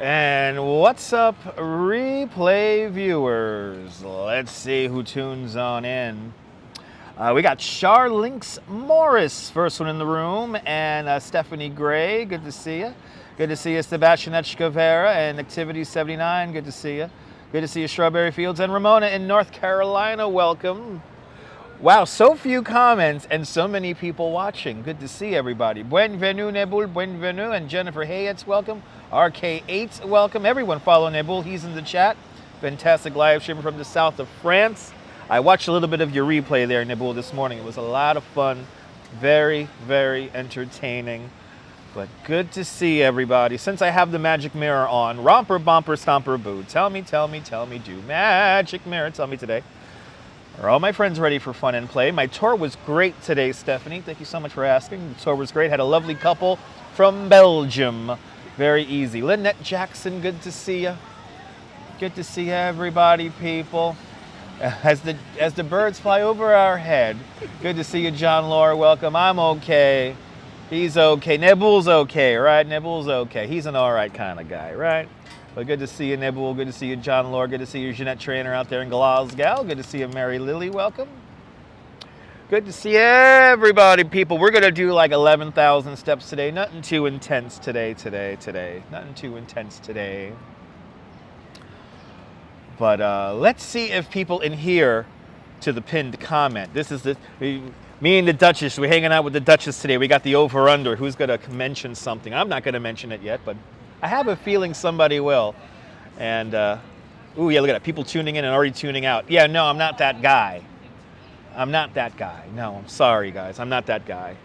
And what's up, replay viewers? Let's see who tunes on in. We got Charlinks Morris, first one in the room, and Stephanie Gray, good to see you. Good to see you, Sebastian Echkavera, and Activity 79, good to see you. Good to see you, Strawberry Fields, and Ramona in North Carolina, welcome. Wow, so few comments and so many people watching. Good to see everybody. Bienvenue, Nebul, bienvenue, and Jennifer Hayet's welcome. RK8's welcome. Everyone follow Nebul, he's in the chat. Fantastic live stream from the south of France. I watched a little bit of your replay there, Nebul, this morning. It was a lot of fun. Very, very entertaining. But good to see everybody. Since I have the magic mirror on, romper, bumper, stomper, boo. Tell me, do magic mirror. Tell me today. Are all my friends ready for fun and play? My tour was great today, Stephanie. Thank you so much for asking. The tour was great. Had a lovely couple from Belgium. Very easy. Lynette Jackson, good to see you. Good to see everybody, people. As the birds fly over our head. Good to see you, John Laura. Welcome. I'm okay. He's okay. Nebul's okay, right? Nebul's okay. He's an all right kind of guy, right? But good to see you, Nebul. Good to see you, John Laura. Good to see you, Jeanette Trainer out there in Glasgow. Good to see you, Mary Lily. Welcome. Good to see everybody, people. We're going to do like 11,000 steps today. Nothing too intense today. Nothing too intense today. But let's see if people in here to the pinned comment. This is me and the Duchess. We're hanging out with the Duchess today. We got the over-under. Who's going to mention something? I'm not going to mention it yet, but I have a feeling somebody will. And, ooh, yeah, look at that. People tuning in and already tuning out. Yeah, no, I'm not that guy. I'm not that guy. No, I'm sorry, guys. I'm not that guy.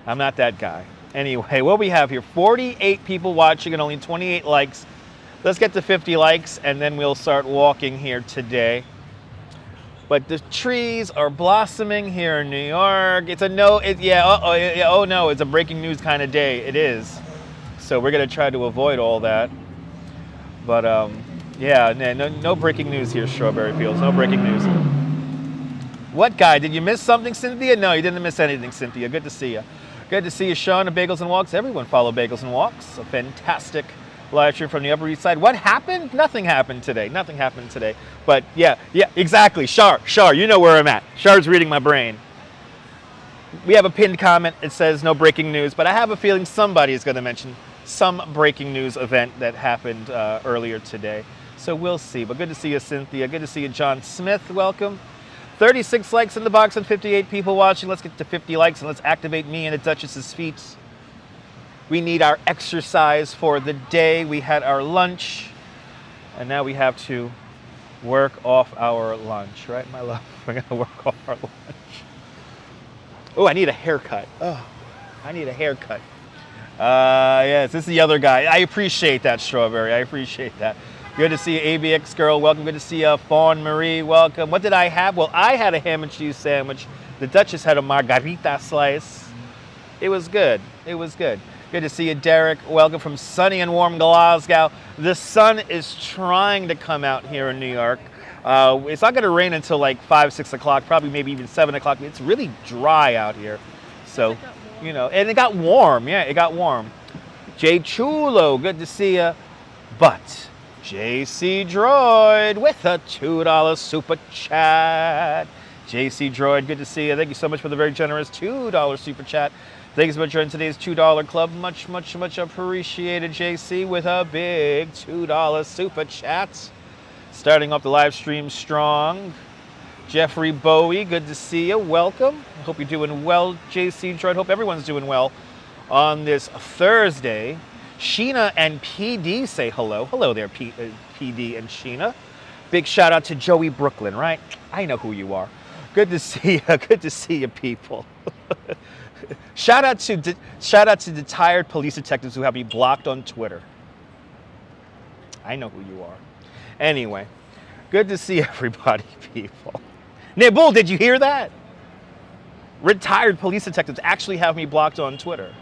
I'm not that guy. Anyway, what we have here, 48 people watching and only 28 likes. Let's get to 50 likes, and then we'll start walking here today. But the trees are blossoming here in New York. It's a no, oh no, it's a breaking news kind of day. It is. So we're going to try to avoid all that. But yeah, no breaking news here, Strawberry Fields. No breaking news. What guy? Did you miss something, Cynthia? No, you didn't miss anything, Cynthia. Good to see you. Good to see you, Sean, of Bagels and Walks. Everyone follow Bagels and Walks. A fantastic live stream from the Upper East Side. What happened? Nothing happened today. Nothing happened today. But yeah, exactly. Shar, you know where I'm at. Shar's reading my brain. We have a pinned comment. It says no breaking news, but I have a feeling somebody is going to mention some breaking news event that happened earlier today. So we'll see. But good to see you, Cynthia. Good to see you, John Smith. Welcome. 36 likes in the box and 58 people watching. Let's get to 50 likes and let's activate me and the Duchess's feet. We need our exercise for the day. We had our lunch, and now we have to work off our lunch, right, my love? We're gonna work off our lunch. Oh, I need a haircut. Oh, I need a haircut. Yes, this is the other guy. I appreciate that, Strawberry. I appreciate that. Good to see you, ABX girl. Welcome. Good to see you, Fawn Marie. Welcome. What did I have? Well, I had a ham and cheese sandwich. The Duchess had a margarita slice. It was good. It was good. Good to see you, Derek. Welcome from sunny and warm Glasgow. The sun is trying to come out here in New York. It's not going to rain until like 5, 6 o'clock, probably maybe even 7 o'clock. It's really dry out here. So, you know, and it got warm. Yeah, it got warm. Jay Chulo, good to see you. But JC Droid with a $2 super chat. JC Droid, good to see you. Thank you so much for the very generous $2 super chat. Thanks for joining today's $2 club. Much, much, much appreciated, JC, with a big $2 super chat. Starting off the live stream strong. Jeffrey Bowie, good to see you. Welcome. I hope you're doing well, JC Droid. Hope everyone's doing well on this Thursday. Sheena and PD say hello. Hello there, PD and Sheena. Big shout out to Joey Brooklyn, right? I know who you are. Good to see you. Good to see you, people. Shout out to the tired police detectives who have me blocked on Twitter. I know who you are. Anyway, good to see everybody, people. Nebul, did you hear that? Retired police detectives actually have me blocked on Twitter.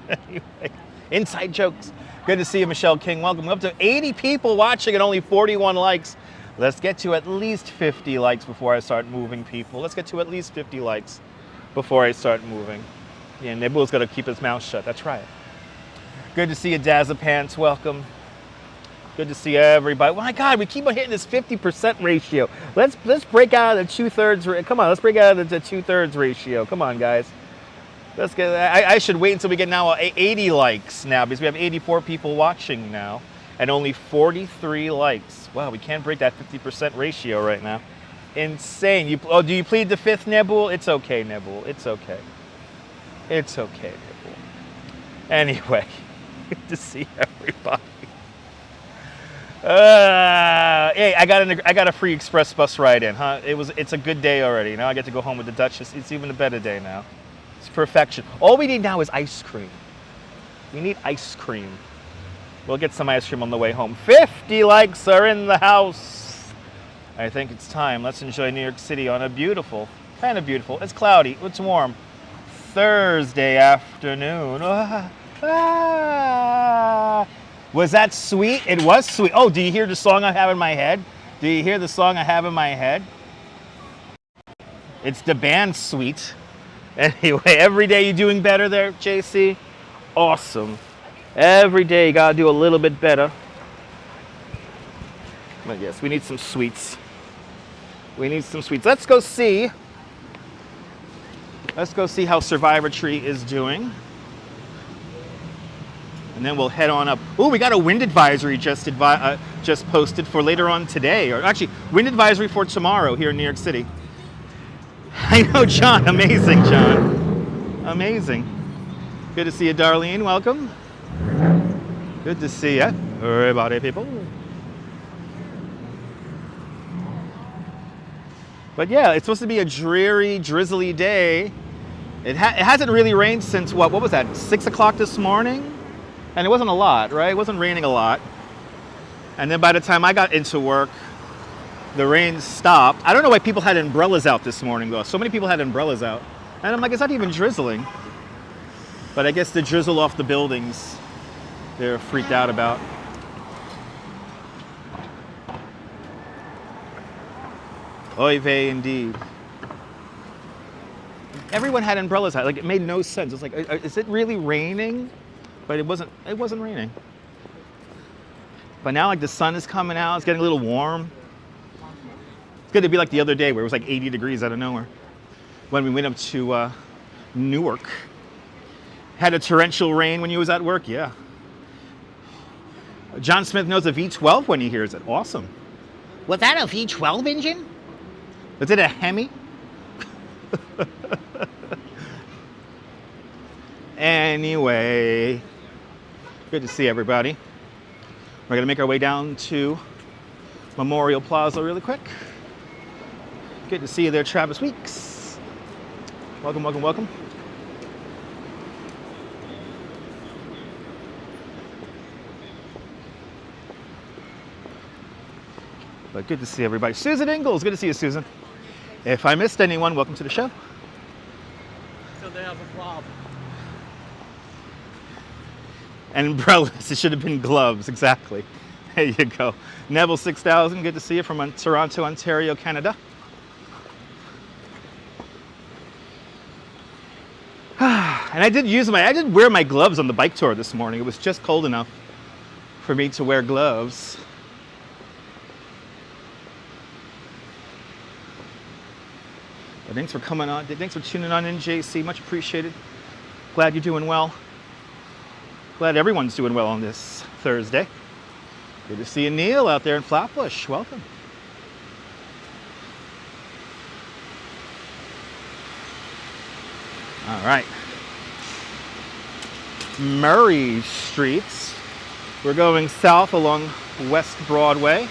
Anyway, inside jokes. Good to see you, Michelle King. Welcome. We're up to 80 people watching and only 41 likes. Let's get to at least 50 likes before I start moving, people. Let's get to at least 50 likes before I start moving. Yeah, Nebul's got to keep his mouth shut. That's right. Good to see you, Dazzapants. Welcome. Good to see everybody. My God, we keep on hitting this 50% ratio. Let's break out of the 2/3. Come on, let's break out of the 2/3 ratio. Come on, guys. Let's get. I should wait until we get now 80 likes now, because we have 84 people watching now and only 43 likes. Wow, we can't break that 50% ratio right now. Insane. Do you plead the fifth, Nebul? It's okay, Nebul. It's okay. It's okay, Nebul. Anyway, good to see everybody. Hey, I got a free express bus ride in, huh? It's a good day already. Now I get to go home with the Duchess. It's even a better day now. It's perfection. All we need now is ice cream. We need ice cream. We'll get some ice cream on the way home. 50 likes are in the house. I think it's time. Let's enjoy New York City on a beautiful, kind of beautiful. It's cloudy. It's warm. Thursday afternoon. Was that sweet? It was sweet. Oh, do you hear the song I have in my head? Do you hear the song I have in my head? It's the band Sweet. Anyway, every day you're doing better there, JC? Awesome. Every day you gotta do a little bit better. But yes, we need some sweets. We need some sweets. Let's go see how Survivor Tree is doing. And then we'll head on up. Oh, we got a wind advisory just posted for later on today. Or actually, wind advisory for tomorrow here in New York City. I know, John. Amazing, John. Amazing. Good to see you, Darlene. Welcome. Good to see you, everybody, people. But yeah, it's supposed to be a dreary, drizzly day. It hasn't really rained since what was that, 6 o'clock this morning? And it wasn't a lot, right? It wasn't raining a lot. And then by the time I got into work, the rain stopped. I don't know why people had umbrellas out this morning, though. So many people had umbrellas out. And I'm like, it's not even drizzling. But I guess the drizzle off the buildings, they're freaked out about. Oy vey, indeed. Everyone had umbrellas out. Like, it made no sense. It's like, is it really raining? But it wasn't raining. But now, like, the sun is coming out. It's getting a little warm. It's going to be like the other day where it was like 80 degrees out of nowhere. When we went up to Newark. Had a torrential rain when you was at work? Yeah. John Smith knows a V12 when he hears it. Awesome. Was that a V12 engine? Was it a Hemi? Anyway, good to see everybody. We're going to make our way down to Memorial Plaza really quick. Good to see you there, Travis Weeks. Welcome, welcome, welcome. But good to see everybody. Susan Ingalls, good to see you, Susan. If I missed anyone, welcome to the show. So they have a problem. And umbrellas, it should have been gloves, exactly. There you go. Neville 6000, good to see you from Toronto, Ontario, Canada. And I did wear my gloves on the bike tour this morning. It was just cold enough for me to wear gloves. But thanks for coming on. Thanks for tuning on in, JC. Much appreciated. Glad you're doing well. Glad everyone's doing well on this Thursday. Good to see you, Neil, out there in Flatbush. Welcome. All right. Murray Streets. We're going south along West Broadway.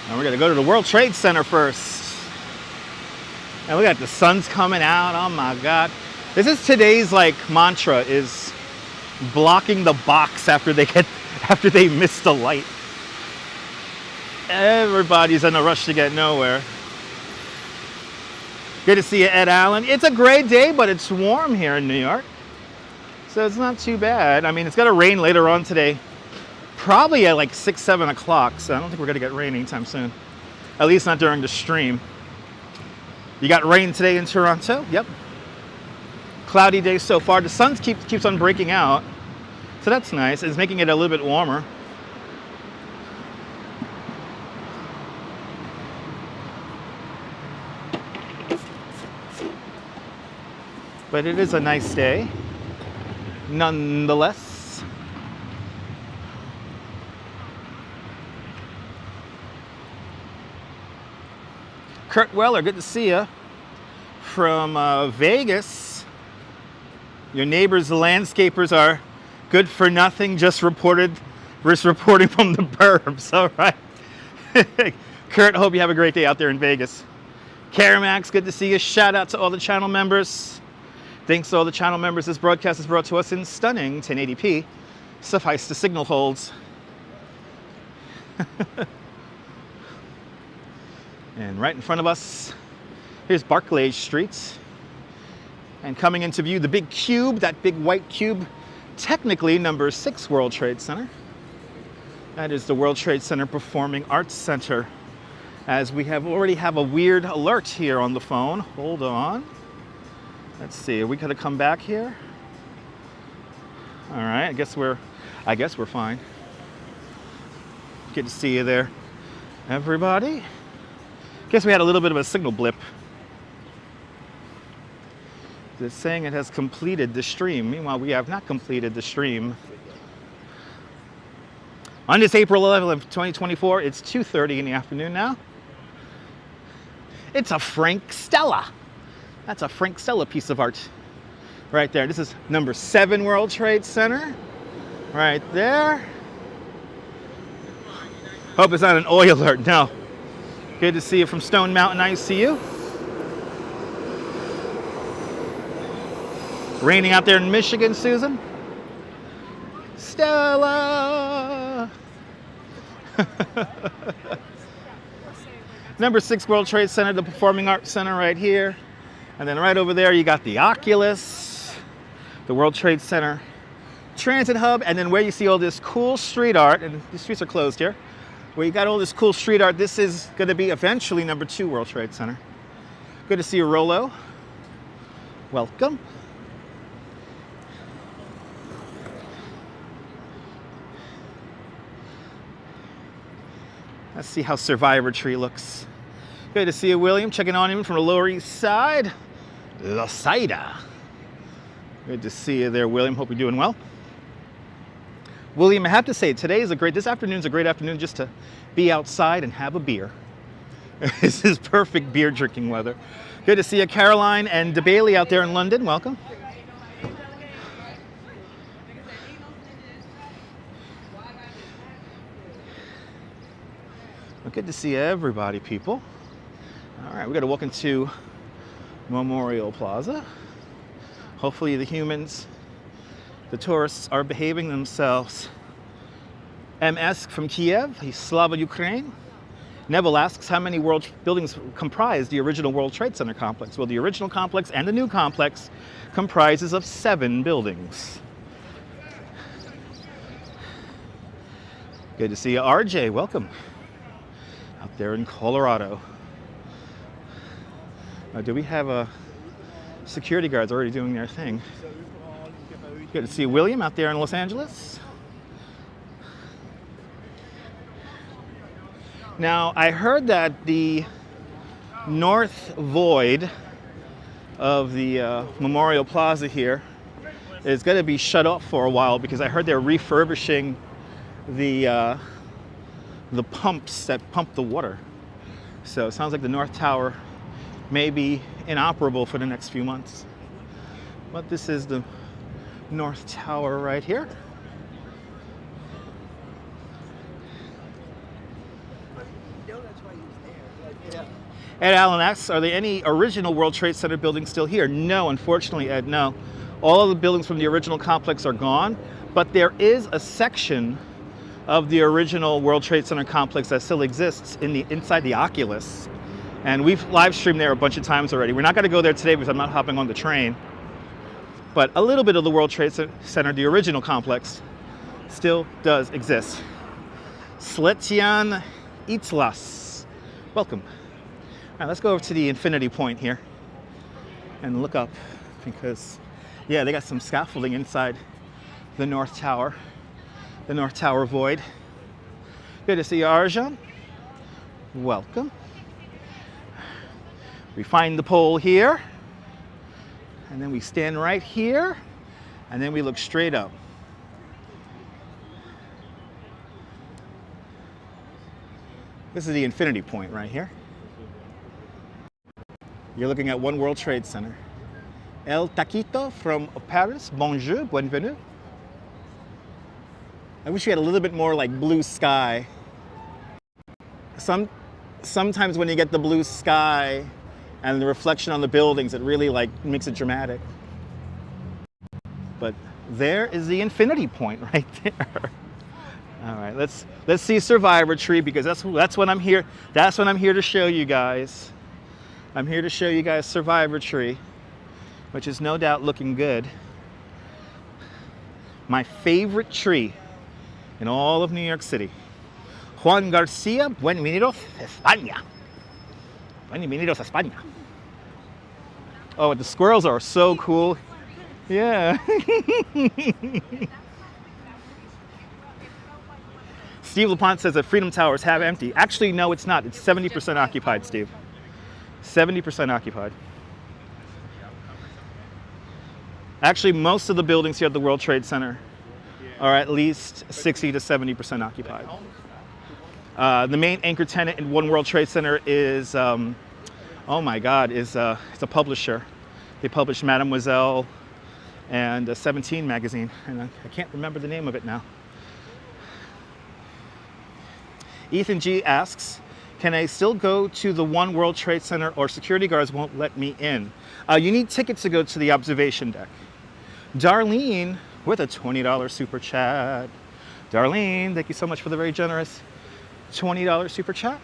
And we're going to go to the World Trade Center first. And look at the sun's coming out. Oh my God. This is today's like mantra, is blocking the box after they miss the light. Everybody's in a rush to get nowhere. Good to see you, Ed Allen. It's a great day, but it's warm here in New York. So it's not too bad. I mean, it's going to rain later on today. Probably at like 6, 7 o'clock. So I don't think we're going to get rain anytime soon. At least not during the stream. You got rain today in Toronto? Yep. Cloudy day so far. The sun keeps on breaking out, so that's nice. It's making it a little bit warmer. But it is a nice day, nonetheless. Kurt Weller, good to see you from Vegas. Your neighbors, the landscapers, are good for nothing. Just reporting from the burbs. All right, Kurt. Hope you have a great day out there in Vegas. Caramax, good to see you. Shout out to all the channel members. Thanks to all the channel members, this broadcast is brought to us in stunning 1080p. Suffice the signal holds. And right in front of us, here's Barclay Street. And coming into view, the big cube, that big white cube, technically number 6 World Trade Center. That is the World Trade Center Performing Arts Center. As we already have a weird alert here on the phone. Hold on. Let's see, are we gonna come back here? All right, I guess we're fine. Good to see you there, everybody. Guess we had a little bit of a signal blip. It's saying it has completed the stream. Meanwhile, we have not completed the stream. On this April 11th, 2024, it's 2:30 in the afternoon now. It's a Frank Stella. That's a Frank Stella piece of art right there. This is number 7 World Trade Center right there. Hope it's not an oil alert. No. Good to see you from Stone Mountain ICU. Raining out there in Michigan, Susan. Stella. Number 6 World Trade Center, the Performing Arts Center right here. And then right over there, you got the Oculus, the World Trade Center Transit Hub, and then where you see all this cool street art, and the streets are closed here, where you got all this cool street art, this is going to be eventually number 2 World Trade Center. Good to see you, Rolo. Welcome. Let's see how Survivor Tree looks. Good to see you, William. Checking on him from the Lower East Side. La Saida. Good to see you there, William. Hope you're doing well. William, I have to say, this afternoon's a great afternoon just to be outside and have a beer. This is perfect beer drinking weather. Good to see you, Caroline and DeBailey out there in London. Welcome. Well, good to see everybody, people. All right, we got to walk into Memorial Plaza. Hopefully the humans, the tourists, are behaving themselves. MS from Kiev, Slava Ukraine. Neville asks how many world buildings comprise the original World Trade Center complex. Well, the original complex and the new complex comprises of 7 buildings. Good to see you, RJ. Welcome. Out there in Colorado. Do we have security guards already doing their thing? Good to see William out there in Los Angeles. Now, I heard that the north void of the Memorial Plaza here is going to be shut off for a while because I heard they're refurbishing the pumps that pump the water. So it sounds like the North Tower may be inoperable for the next few months. But this is the North Tower right here. Ed Allen asks, are there any original World Trade Center buildings still here? No, unfortunately, Ed, no. All of the buildings from the original complex are gone, but there is a section of the original World Trade Center complex that still exists inside the Oculus. And we've live streamed there a bunch of times already. We're not going to go there today because I'm not hopping on the train. But a little bit of the World Trade Center, the original complex, still does exist. Sletian Itzlas, welcome. All right, let's go over to the infinity point here and look up because Yeah, they got some scaffolding inside the North Tower, the North Tower void. Good to see you, Arjan. Welcome. We find the pole here, and then we stand right here, and then we look straight up. This is the infinity point right here. You're looking at One World Trade Center. El Taquito from Paris. Bonjour, bienvenue. I wish we had a little bit more like blue sky. Sometimes when you get the blue sky and the reflection on the buildings, it really like makes it dramatic. But there is the infinity point right there. All right, let's see Survivor Tree, because that's what I'm here. That's what I'm here to show you guys. I'm here to show you guys Survivor Tree, which is no doubt looking good. My favorite tree in all of New York City. Juan Garcia, bienvenidos a España. Bienvenidos a España. Oh, the squirrels are so cool. Yeah. Steve LaPont says that Freedom Tower is half empty. Actually, no, it's not. It's 70% occupied, Steve. 70% occupied. Actually, most of the buildings here at the World Trade Center are at least 60 to 70% occupied. The main anchor tenant in One World Trade Center is, oh my God, it's a publisher. They publish Mademoiselle and 17 magazine, and I can't remember the name of it now. Ethan G asks, can I still go to the One World Trade Center, or security guards won't let me in? You need tickets to go to the observation deck. Darlene with a $20 super chat. Darlene, thank you so much for the very generous $20 super chat.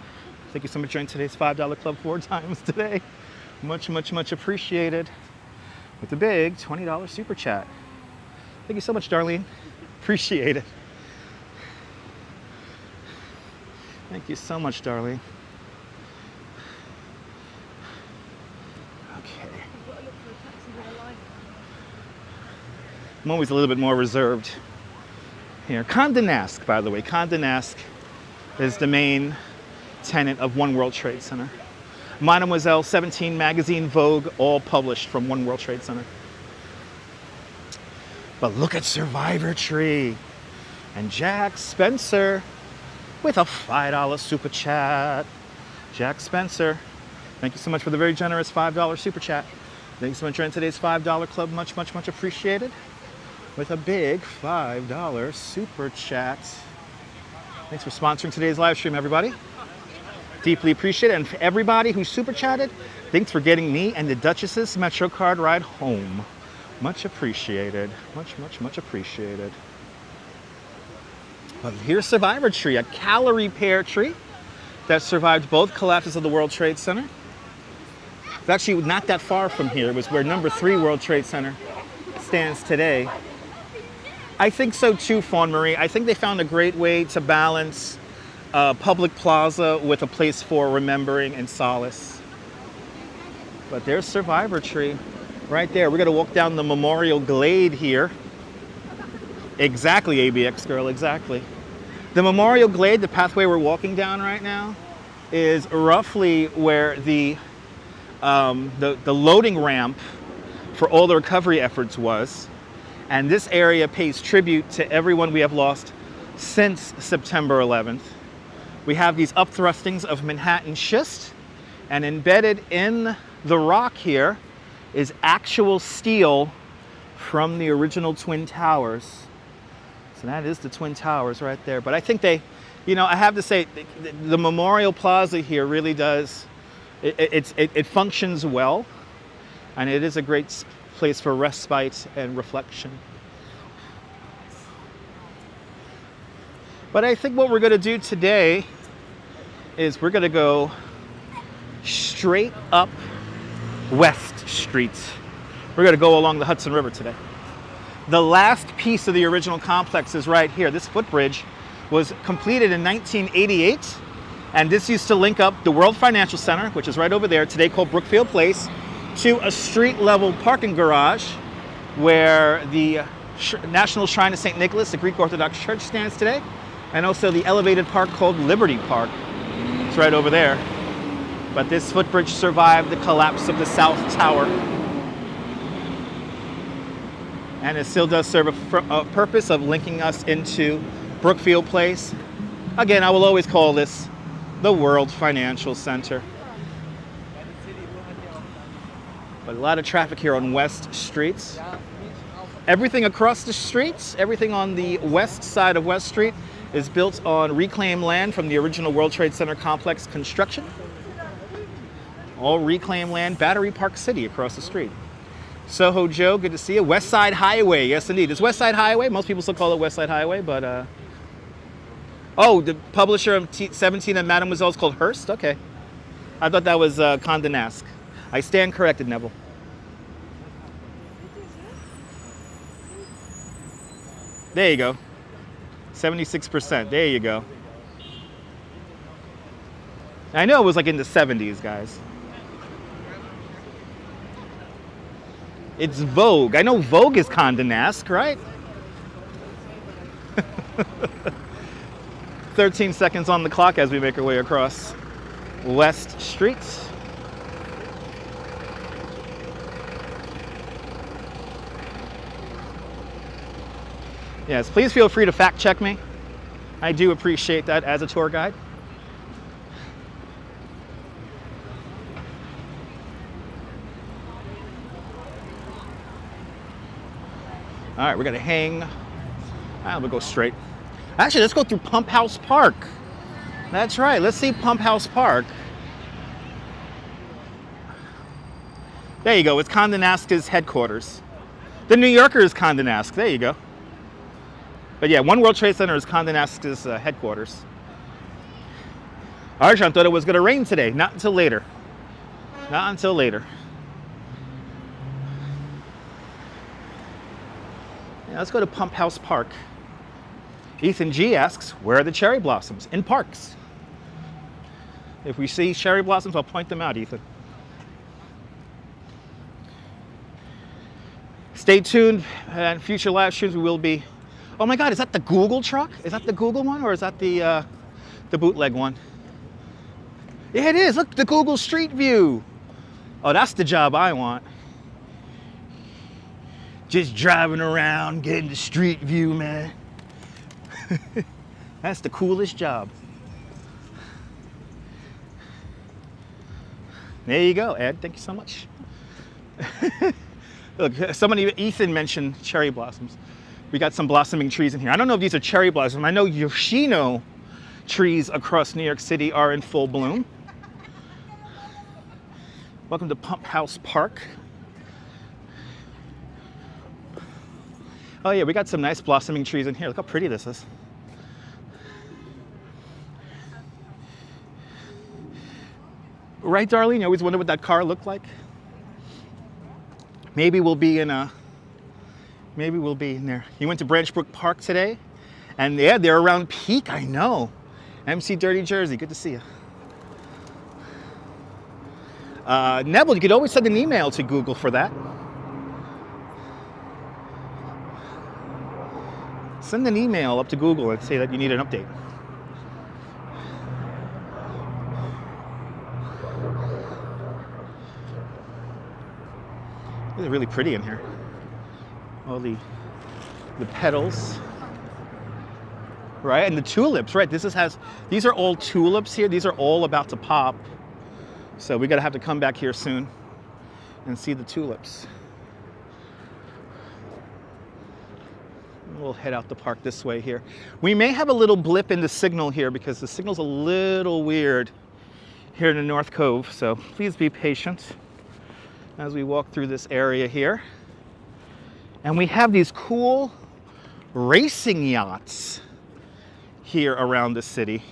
Thank you so much for joining today's $5 club 4 times today. Much, much, much appreciated. With the big $20 super chat. Thank you so much, Darlene. Appreciate it. Thank you so much, Darlene. Okay. I'm always a little bit more reserved here. Condé Nast, by the way. Condé Nast is the main tenant of One World Trade Center. Mademoiselle, 17 magazine, Vogue, all published from One World Trade Center. But look at Survivor Tree. And Jack Spencer with a $5 super chat. Jack Spencer, thank you so much for the very generous $5 super chat. Thank you so much for joining today's $5 club. Much, much, much appreciated. With a big $5 super chat. Thanks for sponsoring today's live stream, everybody. Deeply appreciate it. And for everybody who super chatted, thanks for getting me and the Duchess's Metro card ride home. Much appreciated. Much, much, much appreciated. But here's Survivor Tree, a calorie pear tree that survived both collapses of the World Trade Center. It's actually not that far from here. It was where number 3 World Trade Center stands today. I think so too, Fawn Marie. I think they found a great way to balance public plaza with a place for remembering and solace. But there's Survivor Tree right there. We're gonna walk down the Memorial Glade here. Exactly, ABX girl, exactly. The Memorial Glade, the pathway we're walking down right now, is roughly where the loading ramp for all the recovery efforts was. And this area pays tribute to everyone we have lost since September 11th. We have these upthrustings of Manhattan schist, and embedded in the rock here is actual steel from the original Twin Towers. So that is the Twin Towers right there. But I think they, you know, I have to say, the Memorial Plaza here really does, it functions well, and it is a great place for respite and reflection. But I think what we're going to do today is we're going to go straight up West Street. We're going to go along the Hudson River today. The last piece of the original complex is right here. This footbridge was completed in 1988, and this used to link up the World Financial Center, which is right over there, today called Brookfield Place, to a street-level parking garage where the National Shrine of St. Nicholas, the Greek Orthodox Church, stands today, and also the elevated park called Liberty Park. It's right over there. But this footbridge survived the collapse of the South Tower. And it still does serve a purpose of linking us into Brookfield Place. Again, I will always call this the World Financial Center. But a lot of traffic here on West Street. Everything across the streets, everything on the west side of West Street is built on reclaimed land from the original World Trade Center complex construction. All reclaimed land, Battery Park City across the street. Soho Joe, good to see you. West Side Highway, yes indeed. It's West Side Highway. Most people still call it West Side Highway, but oh, the publisher of 17 and Mademoiselle is called Hearst? Okay. I thought that was Condé Nast. I stand corrected, Neville. There you go. 76%. There you go. I know it was like in the 70s, guys. It's Vogue. I know Vogue is Condé Nast, right? 13 seconds on the clock as we make our way across West Street. Yes, please feel free to fact check me. I do appreciate that as a tour guide. All right, we're gonna hang. We'll go straight. Actually, let's go through Pump House Park. That's right, let's see Pump House Park. There you go, it's Condé Nast's headquarters. The New Yorker is Condé Nast, there you go. But yeah, One World Trade Center is Condé Nast's headquarters. Arjan thought it was gonna rain today, not until later. Not until later. Yeah, let's go to Pump House Park. Ethan G asks, where are the cherry blossoms? In parks. If we see cherry blossoms, I'll point them out, Ethan. Stay tuned, and future live streams we will be. Oh my God, is that the Google truck? Is that the Google one, or is that the bootleg one? Yeah, it is. Look, the Google Street View. Oh, that's the job I want. Just driving around, getting the street view, man. That's the coolest job. There you go, Ed. Thank you so much. Look, somebody, Ethan mentioned cherry blossoms. We got some blossoming trees in here. I don't know if these are cherry blossoms. I know Yoshino trees across New York City are in full bloom. Welcome to Pump House Park. Oh yeah, we got some nice blossoming trees in here. Look how pretty this is. Right, Darlene? You always wonder what that car looked like. Maybe we'll be in there. You went to Branch Brook Park today? And yeah, they're around peak, I know. MC Dirty Jersey, good to see you. Neville, you could always send an email to Google for that. Send an email up to Google and say that you need an update. It's really pretty in here. All the petals, right? And the tulips, right? These are all tulips here. These are all about to pop. So we have to come back here soon and see the tulips. We'll head out the park this way here. We may have a little blip in the signal here because the signal's a little weird here in the North Cove. So please be patient as we walk through this area here. And we have these cool racing yachts here around the city.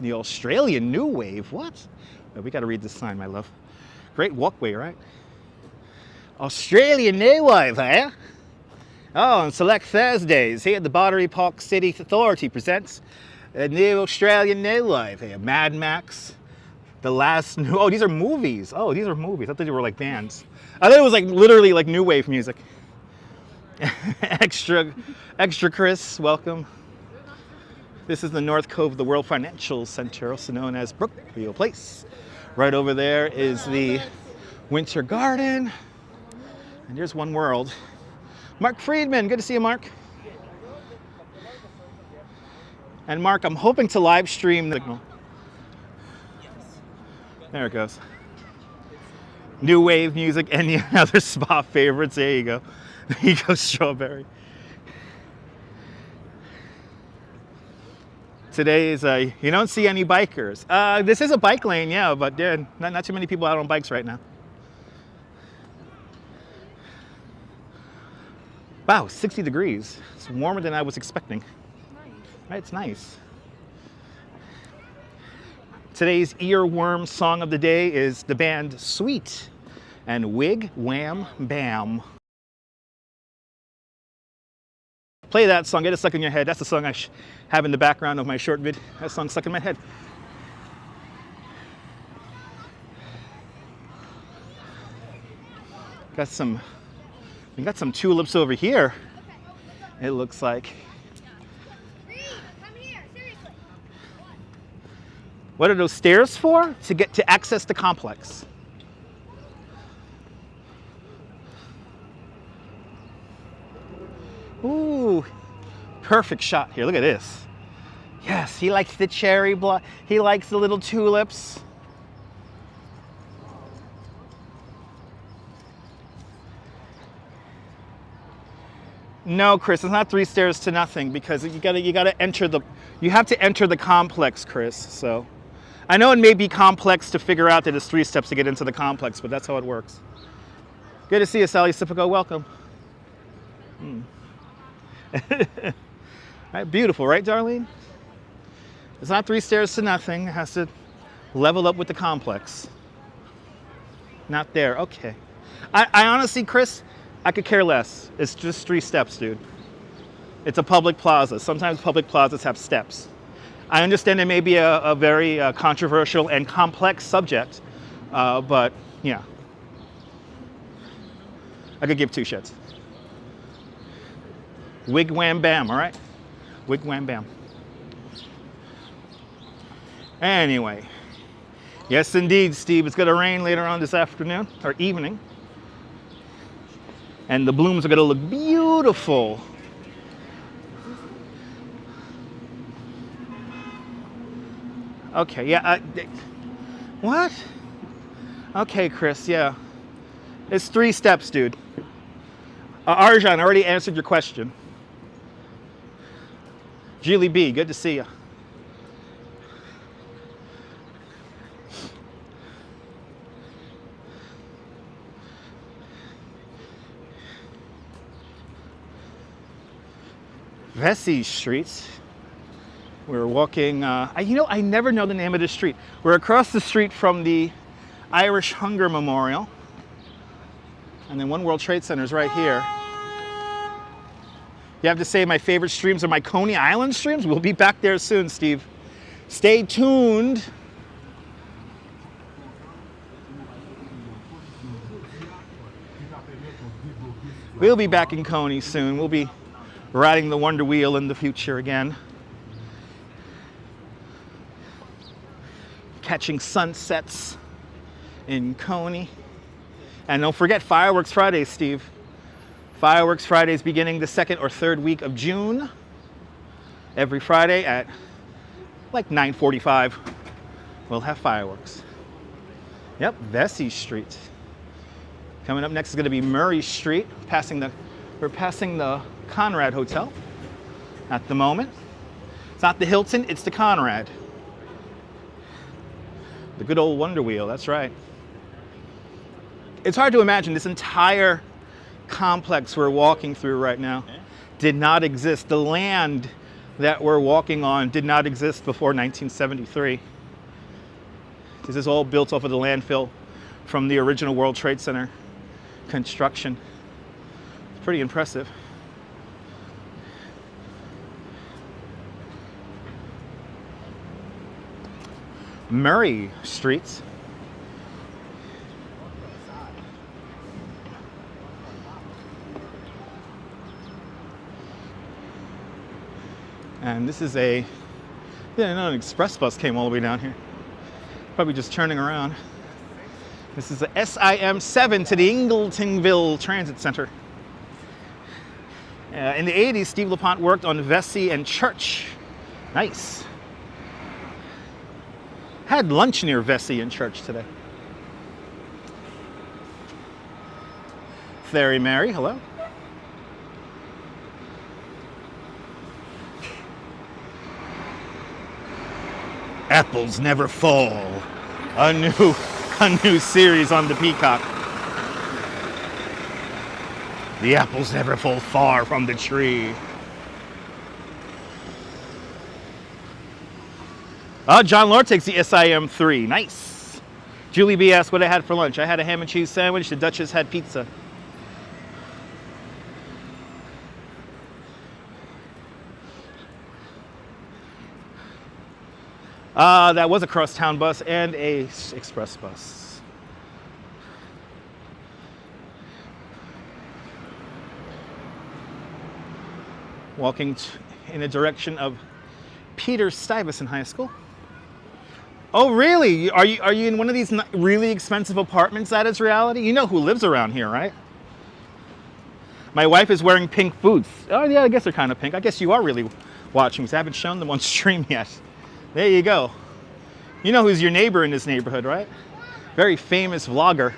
The Australian New Wave, what? Oh, we gotta read this sign, my love. Great walkway, right? Australian New Wave, eh? Oh, on select Thursdays here at the Battery Park City Authority presents a new Australian New Wave here. Mad Max, The last new, oh, these are movies. Oh, these are movies. I thought they were like bands. I thought it was like literally like new wave music. Extra Chris, welcome. This is the North Cove of the World Financial Center, also known as Brookfield Place. Right over there is the Winter Garden. And here's One World. Mark Friedman, good to see you, Mark. And Mark, I'm hoping to live stream the signal. There it goes. New wave music, any other spa favorites? There you go. There you go, Strawberry. Today is you don't see any bikers. This is a bike lane, yeah, but dude, not too many people out on bikes right now. Wow, 60 degrees. It's warmer than I was expecting. Nice. Right, it's nice. Today's earworm song of the day is the band Sweet and Wig Wham Bam. Play that song, get it stuck in your head. That's the song I have in the background of my short vid. That song's stuck in my head. We got some tulips over here. It looks like. Come here, seriously. What are those stairs for? To access the complex. Ooh, perfect shot here. Look at this. Yes, he likes the cherry block. He likes the little tulips. No, Chris, it's not 3 stairs to nothing because you gotta enter you have to enter the complex, Chris. So I know it may be complex to figure out that it's 3 steps to get into the complex, but that's how it works. Good to see you, Sally Sipico. Welcome. All right, beautiful, right, Darlene? It's not 3 stairs to nothing. It has to level up with the complex. Not there. Okay. I honestly, Chris, I could care less. It's just 3 steps, dude. It's a public plaza. Sometimes public plazas have steps. I understand it may be a very controversial and complex subject, but yeah. I could give 2 shits. Wig wham bam, all right? Wig wham bam. Anyway, yes indeed, Steve, it's gonna rain later on this afternoon or evening. And the blooms are gonna look beautiful. Okay, yeah, what? Okay, Chris, yeah. It's 3 steps, dude. Arjan, I already answered your question. Julie B, good to see you. Vesey Street. We're walking, I never know the name of the street. We're across the street from the Irish Hunger Memorial. And then One World Trade Center is right here. You have to say my favorite streams are my Coney Island streams. We'll be back there soon, Steve. Stay tuned. We'll be back in Coney soon. We'll be riding the Wonder Wheel in the future again. Catching sunsets in Coney. And don't forget Fireworks Fridays, Steve. Fireworks Fridays beginning the 2nd or 3rd week of June. Every Friday at like 9:45, we'll have fireworks. Yep, Vesey Street. Coming up next is going to be Murray Street. We're passing the Conrad Hotel at the moment. It's not the Hilton, it's the Conrad. The good old Wonder Wheel, that's right. It's hard to imagine this entire complex we're walking through right now did not exist. The land that we're walking on did not exist before 1973. This is all built off of the landfill from the original World Trade Center construction. It's pretty impressive. Murray Street. And this is an express bus came all the way down here. Probably just turning around. This is the SIM7 to the Ingletonville Transit Center. In the 80s, Steve LaPont worked on Vesey and Church. Nice. Had lunch near Vesey and Church today. Fairy Mary, hello. Apples never fall. A new series on the Peacock. The apples never fall far from the tree. John Lord takes the SIM3. Nice. Julie B asked what I had for lunch. I had a ham and cheese sandwich. The Duchess had pizza. That was a crosstown bus and a express bus. Walking in the direction of Peter Stuyvesant High School. Oh, really? Are you in one of these really expensive apartments? That is reality? You know who lives around here, right? My wife is wearing pink boots. Oh, yeah, I guess they're kind of pink. I guess you are really watching because I haven't shown them on stream yet. There you go. You know who's your neighbor in this neighborhood, right? Very famous vlogger.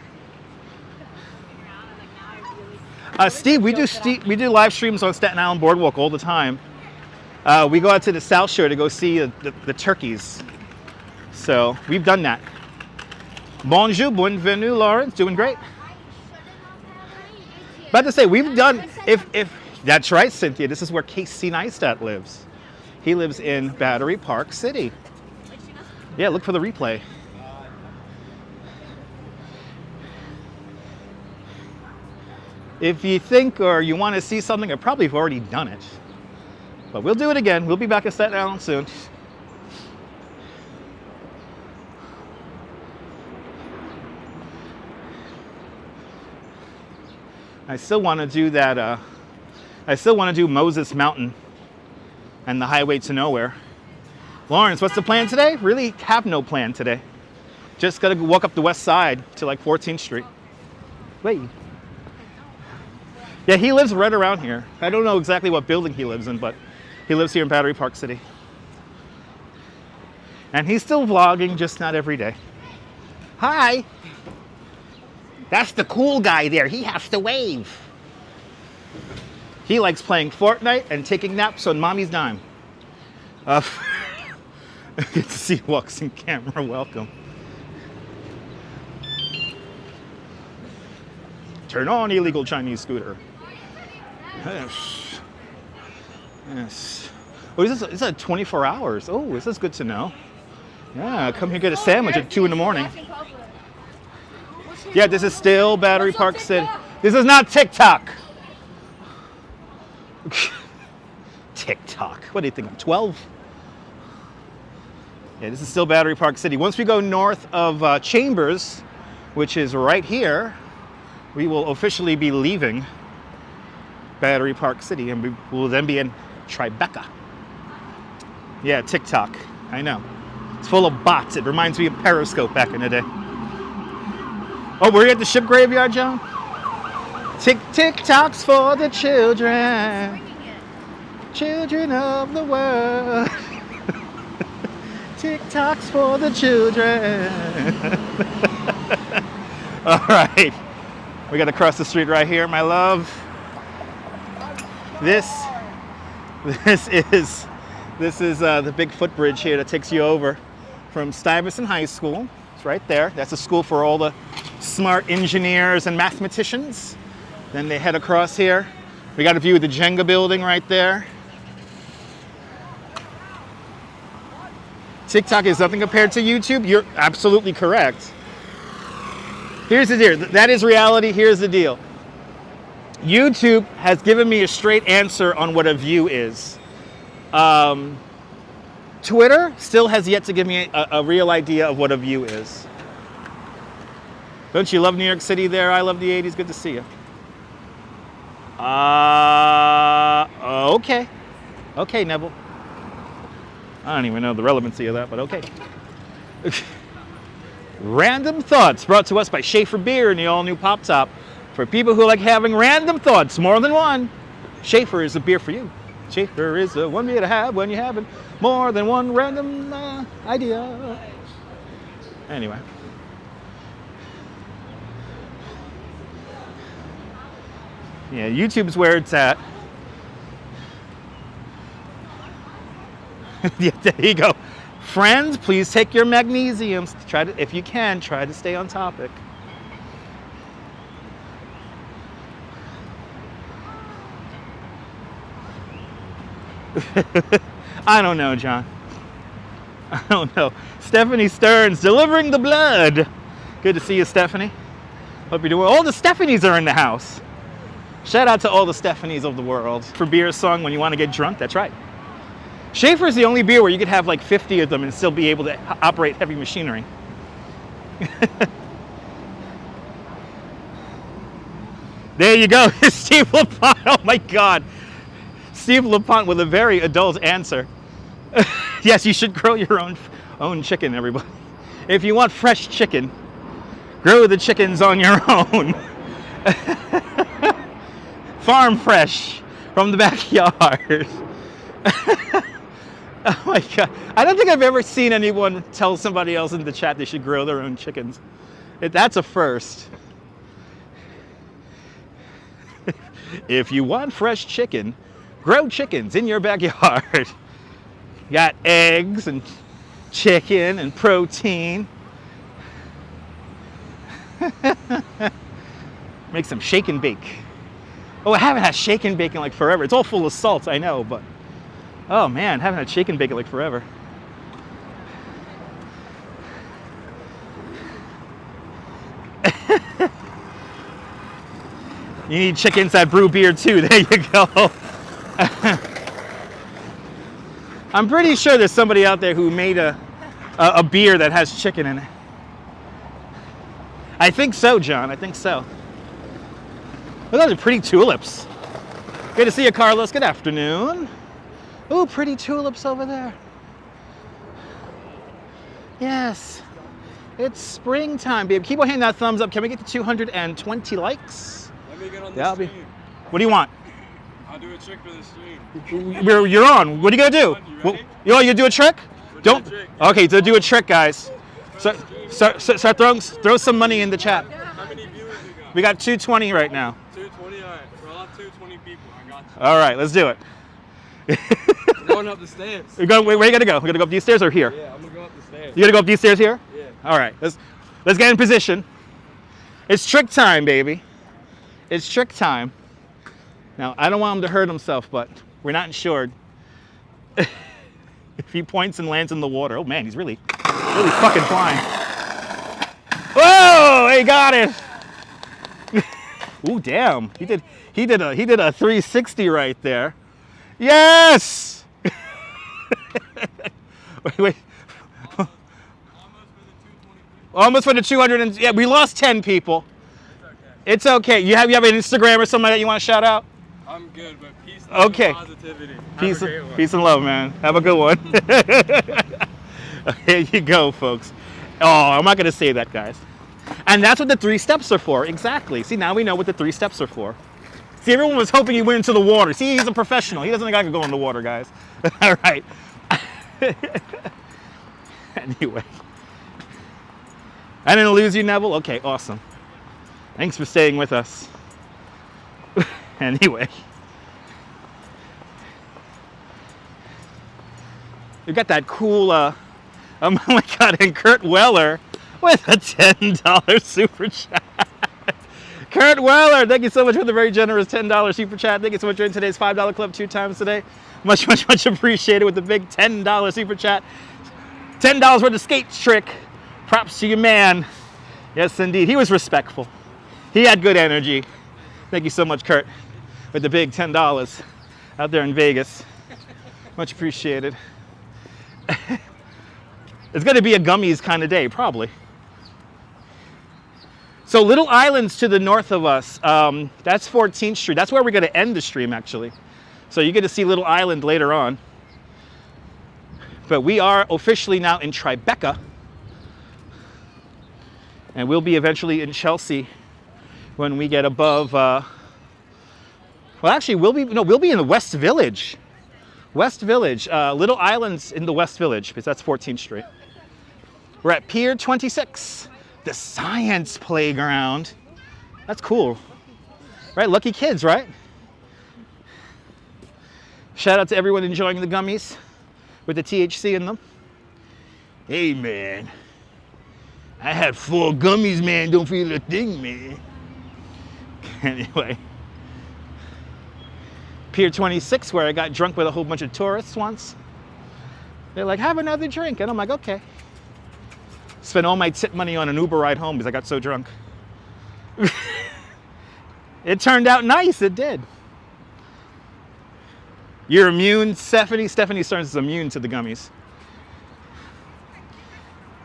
Steve, we do live streams on Staten Island Boardwalk all the time. We go out to the South Shore to go see the turkeys. So we've done that. Bonjour, bienvenue, Lawrence. Doing great. About to say, we've done, if that's right, Cynthia, this is where Casey Neistat lives. He lives in Battery Park City. Yeah, look for the replay. If you think or you want to see something, I probably have already done it. But we'll do it again. We'll be back at Staten Island soon. I still want to do that. I still want to do Moses Mountain and the Highway to Nowhere. Lawrence, what's the plan today? Really have no plan today. Just got to walk up the west side to like 14th Street. Wait. Yeah, he lives right around here. I don't know exactly what building he lives in, but he lives here in Battery Park City. And he's still vlogging, just not every day. Hi. That's the cool guy there. He has to wave. He likes playing Fortnite and taking naps on mommy's dime. Good to see you walks in camera. Welcome. Turn on illegal Chinese scooter. Yes. Yes. Oh, is this 24 hours? Oh, this is good to know. Yeah, come here get a sandwich at 2 in the morning. Yeah, this is still Battery Park City. This is not TikTok. TikTok. What do you think? I'm 12? Yeah, this is still Battery Park City. Once we go north of Chambers, which is right here, we will officially be leaving Battery Park City, and we will then be in Tribeca. Yeah, TikTok. I know. It's full of bots. It reminds me of Periscope back in the day. Oh, we're at the ship graveyard, John? TikToks for the children. Children of the world. TikToks for the children. All right. We got to cross the street right here, my love. This is the big footbridge here that takes you over from Stuyvesant High School. It's right there. That's a school for all the smart engineers and mathematicians. Then they head across here. We got a view of the Jenga building right there. TikTok is nothing compared to YouTube. You're absolutely correct. Here's the deal. That is reality. Here's the deal. YouTube has given me a straight answer on what a view is. Twitter still has yet to give me a real idea of what a view is. Don't you love New York City there? I love the 80s. Good to see you. Okay. Okay, Neville. I don't even know the relevancy of that, but okay. Random Thoughts, brought to us by Schaefer Beer and the all-new Pop Top. For people who like having random thoughts, more than one, Schaefer is a beer for you. Schaefer is the one beer to have when you're having more than one random idea. Anyway. Yeah, YouTube's where it's at. Yeah, there you go. Friends, please take your magnesiums. Try to, if you can, try to stay on topic. I don't know, John. I don't know. Stephanie Stearns, delivering the blood. Good to see you, Stephanie. Hope you're doing. All the Stephanies are in the house. Shout out to all the Stephanies of the world. For beer song when you want to get drunk, that's right. Schaefer is the only beer where you could have like 50 of them and still be able to operate heavy machinery. There you go, Steve LaPont. Oh my God. Steve LaPont with a very adult answer. Yes, you should grow your own chicken, everybody. If you want fresh chicken, grow the chickens on your own. Farm fresh from the backyard. Oh my God. I don't think I've ever seen anyone tell somebody else in the chat they should grow their own chickens. That's a first. If you want fresh chicken, grow chickens in your backyard. Got eggs and chicken and protein. Make some shake and bake. Oh, I haven't had shake and bake in like forever. It's all full of salt, I know, but oh man, haven't had shake and bake in like forever. You need chickens that brew beer too. There you go. I'm pretty sure there's somebody out there who made a beer that has chicken in it. I think so, John. I think so. Oh, those are pretty tulips. Good to see you, Carlos. Good afternoon. Oh, pretty tulips over there. Yes. It's springtime, babe. Keep on hitting that thumbs up. Can we get to 220 likes? Let me get on the stream. What do you want? I'll do a trick for the stream. You're on. What are you going to do? You ready? You do a trick? Don't. Okay, so do a trick, guys. Start throw some money in the chat. How many viewers you got? We got 220 right now. 220, all right. So I'll have 220 people. I got you. All right, let's do it. I'm going up the stairs. Where you gotta go? We're gonna go up these stairs or here? Yeah, I'm gonna go up the stairs. You gotta go up these stairs here? Yeah. All right, let's get in position. It's trick time, baby. It's trick time. Now, I don't want him to hurt himself, but we're not insured. If he points and lands in the water, oh man, he's really fucking flying. Whoa, he got it. Ooh, damn, he did a 360 right there. Yes. wait. Almost for the 200 and yeah, we lost 10 people. It's okay. You have an Instagram or something that you want to shout out? I'm good, but peace, love, and positivity. Peace and love, man. Have a good one. Here you go, folks. Oh, I'm not going to say that, guys. And that's what the 3 steps are for. Exactly. See, now we know what the 3 steps are for. See, everyone was hoping he went into the water. See, he's a professional. He doesn't think I could go in the water, guys. All right. Anyway. I didn't lose you, Neville? Okay, awesome. Thanks for staying with us. Anyway. You got that cool, oh my God, and Kurt Weller with a $10 super chat. Kurt Weller, thank you so much for the very generous $10 super chat. Thank you so much for joining today's $5 club 2 times today. Much, much, much appreciated with the big $10 super chat. $10 worth of skate trick. Props to your man. Yes, indeed. He was respectful. He had good energy. Thank you so much, Kurt, with the big $10 out there in Vegas. Much appreciated. It's going to be a gummies kind of day, probably. So little islands to the north of us, that's 14th Street. That's where we're going to end the stream, actually. So you get to see Little Island later on. But we are officially now in Tribeca. And we'll be eventually in Chelsea when we get above, well, actually, we'll be in the West Village. West Village, Little Islands in the West Village, because that's 14th Street. We're at Pier 26, the science playground. That's cool. Right, lucky kids, right? Shout out to everyone enjoying the gummies with the THC in them. Hey, man. I had 4 gummies, man. Don't feel a thing, man. Anyway. Pier 26, where I got drunk with a whole bunch of tourists once. They're like, have another drink. And I'm like, okay. Spent all my tip money on an Uber ride home because I got so drunk. It turned out nice, it did. You're immune, Stephanie? Stephanie Stearns is immune to the gummies.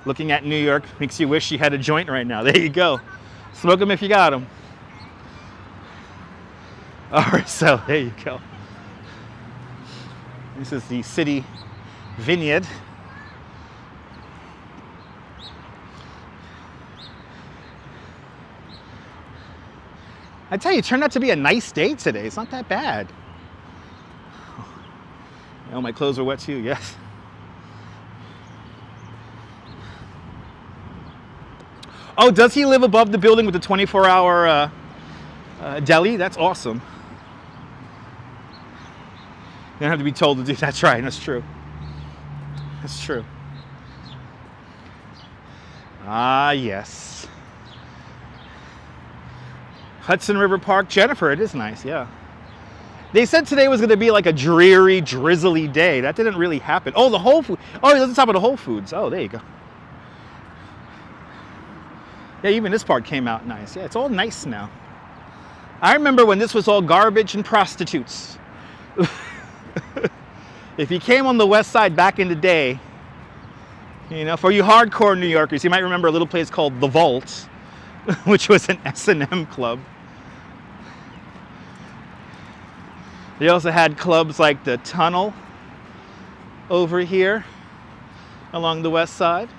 Looking at New York makes you wish you had a joint right now. There you go. Smoke them if you got them. All right, so there you go. This is the city vineyard. I tell you, it turned out to be a nice day today. It's not that bad. Oh, my clothes are wet too, yes. Oh, does he live above the building with the 24-hour deli? That's awesome. You don't have to be told to do that. That's right, that's true. That's true. Ah, yes. Hudson River Park, Jennifer, it is nice, yeah. They said today was going to be like a dreary, drizzly day. That didn't really happen. Oh, the Whole Foods. Oh, he lives on top of the Whole Foods. Oh, there you go. Yeah, even this part came out nice. Yeah, it's all nice now. I remember when this was all garbage and prostitutes. If you came on the west side back in the day, you know, for you hardcore New Yorkers, you might remember a little place called The Vault, which was an S&M club. They also had clubs like the Tunnel over here along the west side.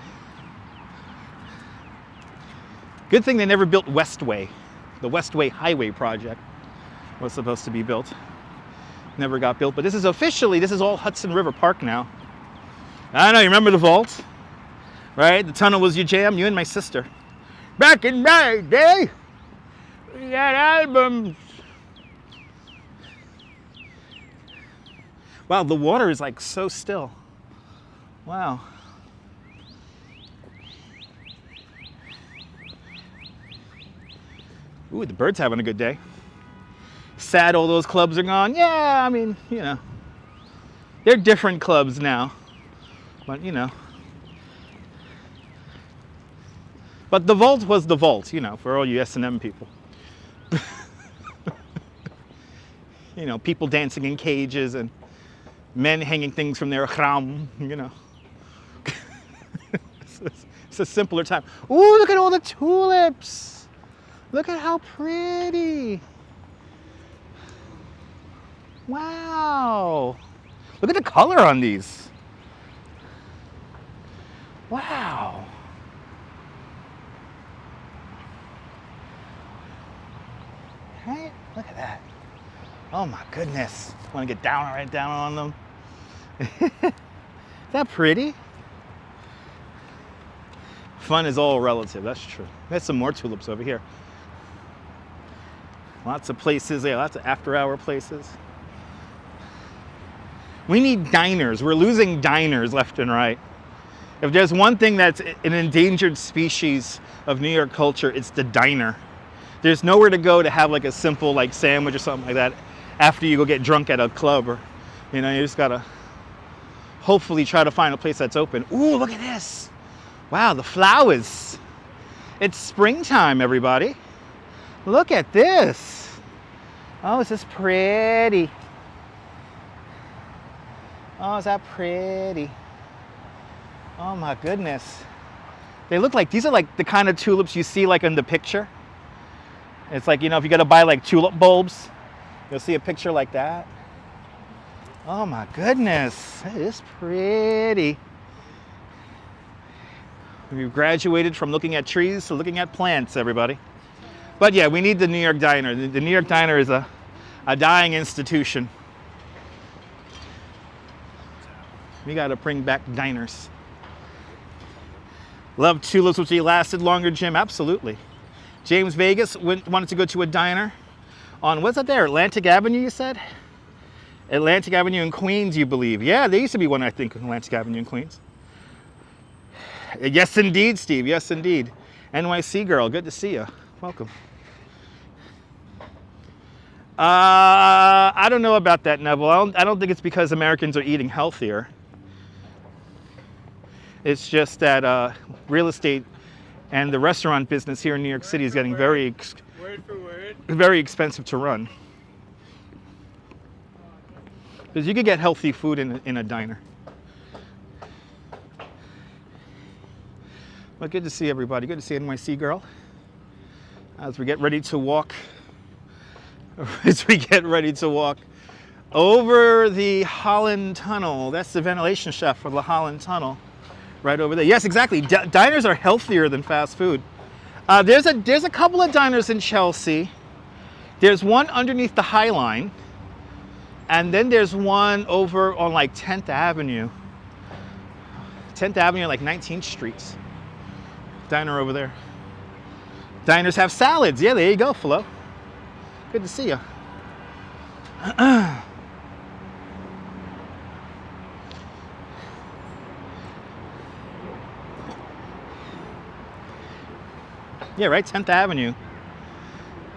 Good thing they never built Westway. The Westway Highway project was supposed to be built. Never got built, but this is all Hudson River Park now. I know, you remember the Vault? Right? The Tunnel was your jam, you and my sister. Back in my day, we had albums. Wow, the water is like so still. Wow. Ooh, the bird's having a good day. Sad all those clubs are gone. Yeah, I mean, you know. They're different clubs now. But, you know. But the Vault was the Vault, you know, for all you S&M people. You know, people dancing in cages and men hanging things from their gram, you know. It's a simpler time. Ooh, look at all the tulips. Look at how pretty. Wow. Look at the color on these. Wow. Right? Look at that. Oh my goodness. Want to get down right down on them? Is that pretty? Fun is all relative, that's true. There's some more tulips over here. Lots of places, yeah, lots of after-hour places. We need diners. We're losing diners left and right. If there's one thing that's an endangered species of New York culture, it's the diner. There's nowhere to go to have like a simple like sandwich or something like that after you go get drunk at a club, or, you know, you just gotta hopefully try to find a place that's open. Ooh, look at this. Wow, the flowers. It's springtime, everybody. Look at this. Oh, is this pretty? Oh, is that pretty? Oh my goodness. They look like, these are like the kind of tulips you see like in the picture. It's like, you know, if you got to buy like tulip bulbs, you'll see a picture like that. Oh my goodness, it is pretty. We've graduated from looking at trees to looking at plants, everybody. But yeah, we need the New York Diner. The New York Diner is a dying institution. We got to bring back diners. Love tulips, which they lasted longer, Jim. Absolutely. James Vegas wanted to go to a diner on, what's that there? Atlantic Avenue, you said? Atlantic Avenue in Queens, you believe. Yeah, there used to be one, I think, on Atlantic Avenue in Queens. Yes, indeed, Steve. Yes, indeed. NYC girl, good to see you. Welcome. I don't know about that, Neville. I don't think it's because Americans are eating healthier. It's just that real estate and the restaurant business here in New York City is getting very expensive to run. Because you could get healthy food in a diner. Well, good to see everybody. Good to see NYC girl. As we get ready to walk, over the Holland Tunnel. That's the ventilation shaft for the Holland Tunnel, right over there. Yes, exactly. Diners are healthier than fast food. There's a couple of diners in Chelsea. There's one underneath the High Line, and then there's one over on like 10th Avenue. 10th Avenue, like 19th Street. Diner over there. Diners have salads. Yeah, there you go, Flo. Good to see you. Yeah, right, 10th Avenue.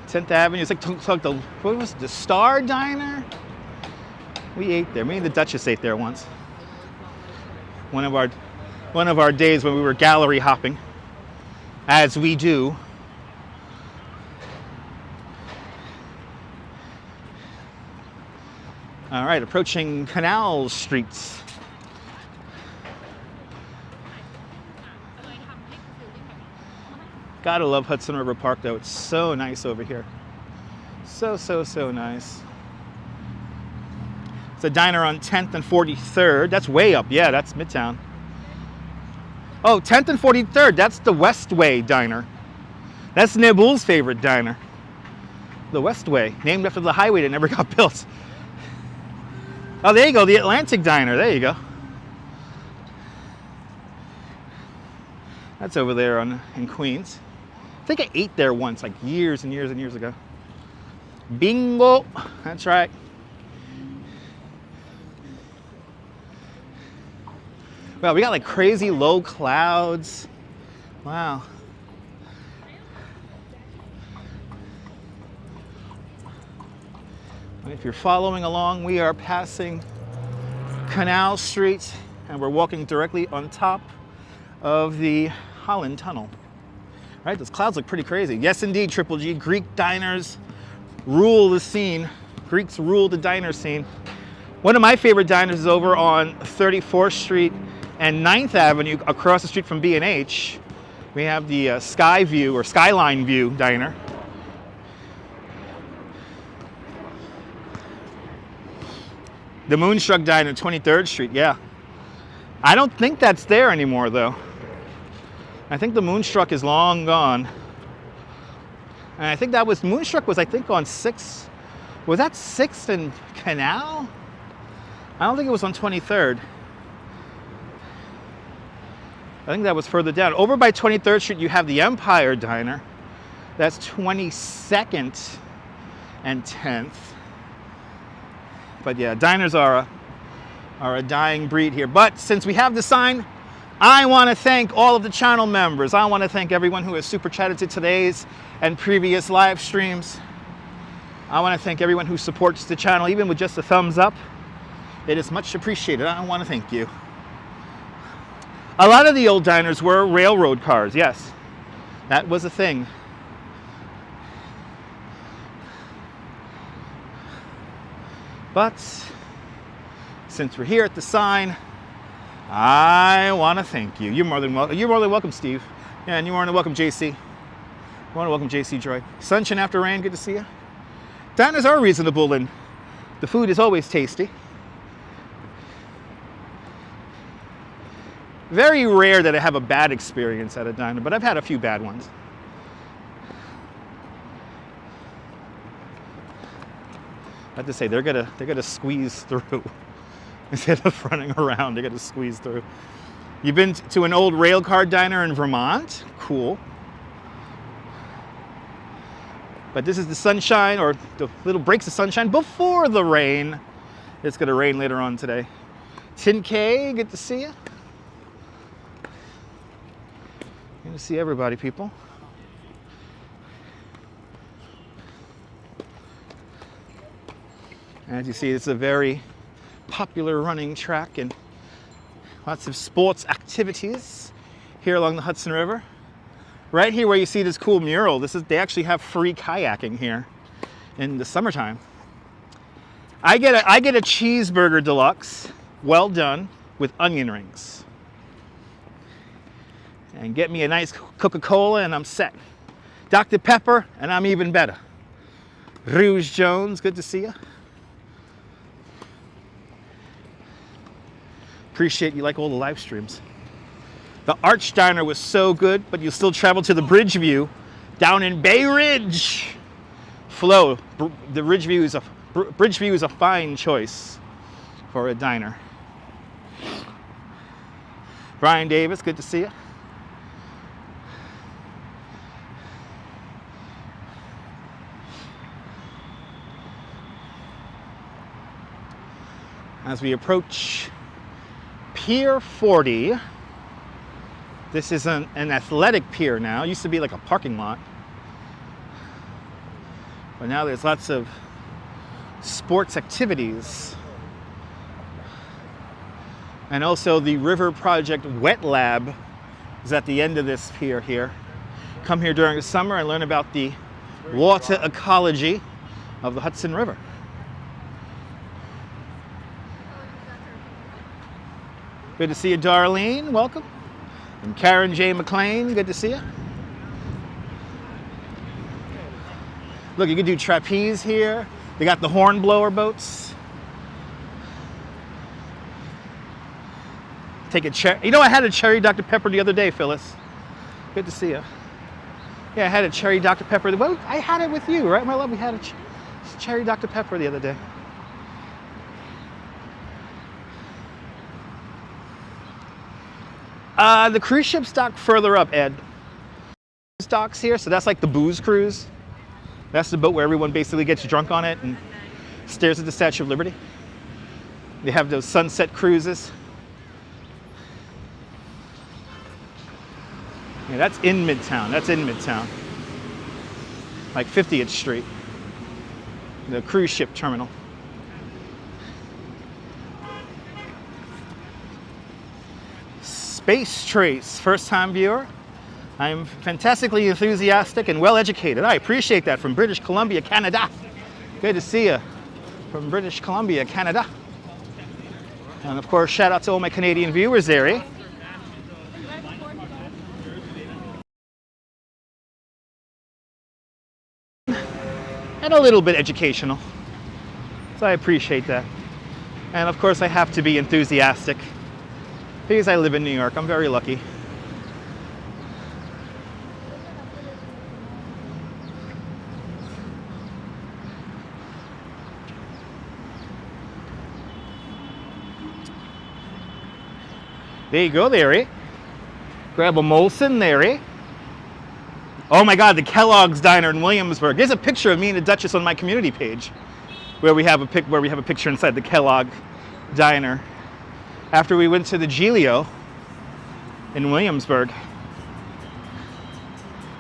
10th Avenue, it's like the, what was it, the Star Diner? We ate there. Me and the Duchess ate there once. One of our days when we were gallery hopping, as we do. All right, approaching Canal Street. Gotta love Hudson River Park though. It's so nice over here. So nice. It's a diner on 10th and 43rd. That's way up. Yeah, that's Midtown. Oh, 10th and 43rd. That's the Westway Diner. That's Nabul's favorite diner. The Westway, named after the highway that never got built. Oh, there you go. The Atlantic Diner. There you go. That's over there in Queens. I think I ate there once, like years and years and years ago. Bingo. That's right. Well, we got like crazy low clouds. Wow. If you're following along, we are passing Canal Street and we're walking directly on top of the Holland Tunnel. Right, those clouds look pretty crazy. Yes, indeed, Triple G. Greek diners rule the scene. Greeks rule the diner scene. One of my favorite diners is over on 34th Street and 9th Avenue, across the street from B&H. We have the Sky View or Skyline View Diner. The Moonstruck Diner, 23rd Street, yeah. I don't think that's there anymore, though. I think the Moonstruck is long gone. And I think that was, Moonstruck was, I think, on 6th. Was that 6th and Canal? I don't think it was on 23rd. I think that was further down. Over by 23rd Street, you have the Empire Diner. That's 22nd and 10th. But yeah, diners are a dying breed here. But since we have the sign, I want to thank all of the channel members. I want to thank everyone who has super chatted to today's and previous live streams. I want to thank everyone who supports the channel, even with just a thumbs up. It is much appreciated. I want to thank you. A lot of the old diners were railroad cars, yes. That was a thing. But since we're here at the sign, I want to thank you. You're more than welcome. You're more than welcome, Steve. Yeah, and you're more than welcome, JC. You're more than welcome, JC Joy. Sunshine after rain, good to see you. Diners are reasonable and the food is always tasty. Very rare that I have a bad experience at a diner, but I've had a few bad ones. I have to say, they're gonna squeeze through. Instead of running around, they're gonna squeeze through. You've been to an old rail car diner in Vermont? Cool. But this is the sunshine, or the little breaks of sunshine before the rain. It's gonna rain later on today. Tin K, good to see you. Good to see everybody, people. As you see, it's a very popular running track and lots of sports activities here along the Hudson River. Right here where you see this cool mural, they actually have free kayaking here in the summertime. I get a cheeseburger deluxe, well done, with onion rings. And get me a nice Coca-Cola and I'm set. Dr. Pepper and I'm even better. Rouge Jones, good to see you. Appreciate you like all the live streams. The Arch Diner was so good, but you still travel to the Bridge View down in Bay Ridge. Flo, the Bridge View is a fine choice for a diner. Brian Davis, good to see you. As we approach Pier 40, this is an athletic pier now. It used to be like a parking lot. But now there's lots of sports activities. And also the River Project Wet Lab is at the end of this pier here. Come here during the summer and learn about the water ecology of the Hudson River. Good to see you, Darlene. Welcome. And Karen J. McLean. Good to see you. Look, you can do trapeze here. They got the hornblower boats. Take a cherry. You know, I had a cherry Dr. Pepper the other day, Phyllis. Good to see you. Yeah, I had a cherry Dr. Pepper. Well, I had it with you, right, my love? We had a cherry Dr. Pepper the other day. The cruise ships dock further up, Ed. Docks here, so that's like the booze cruise. That's the boat where everyone basically gets drunk on it and stares at the Statue of Liberty. They have those sunset cruises. Yeah, that's in Midtown. That's in Midtown. Like 50th Street. The cruise ship terminal. Space Trace, first time viewer. I'm fantastically enthusiastic and well educated. I appreciate that from British Columbia, Canada. Good to see you from British Columbia, Canada. And of course, shout out to all my Canadian viewers there, eh? And a little bit educational. So I appreciate that. And of course, I have to be enthusiastic because I live in New York. I'm very lucky. There you go, there, eh? Grab a Molson there, eh? Oh my God, the Kellogg's Diner in Williamsburg. There's a picture of me and the Duchess on my community page, where we have a picture inside the Kellogg Diner. After we went to the Giglio in Williamsburg.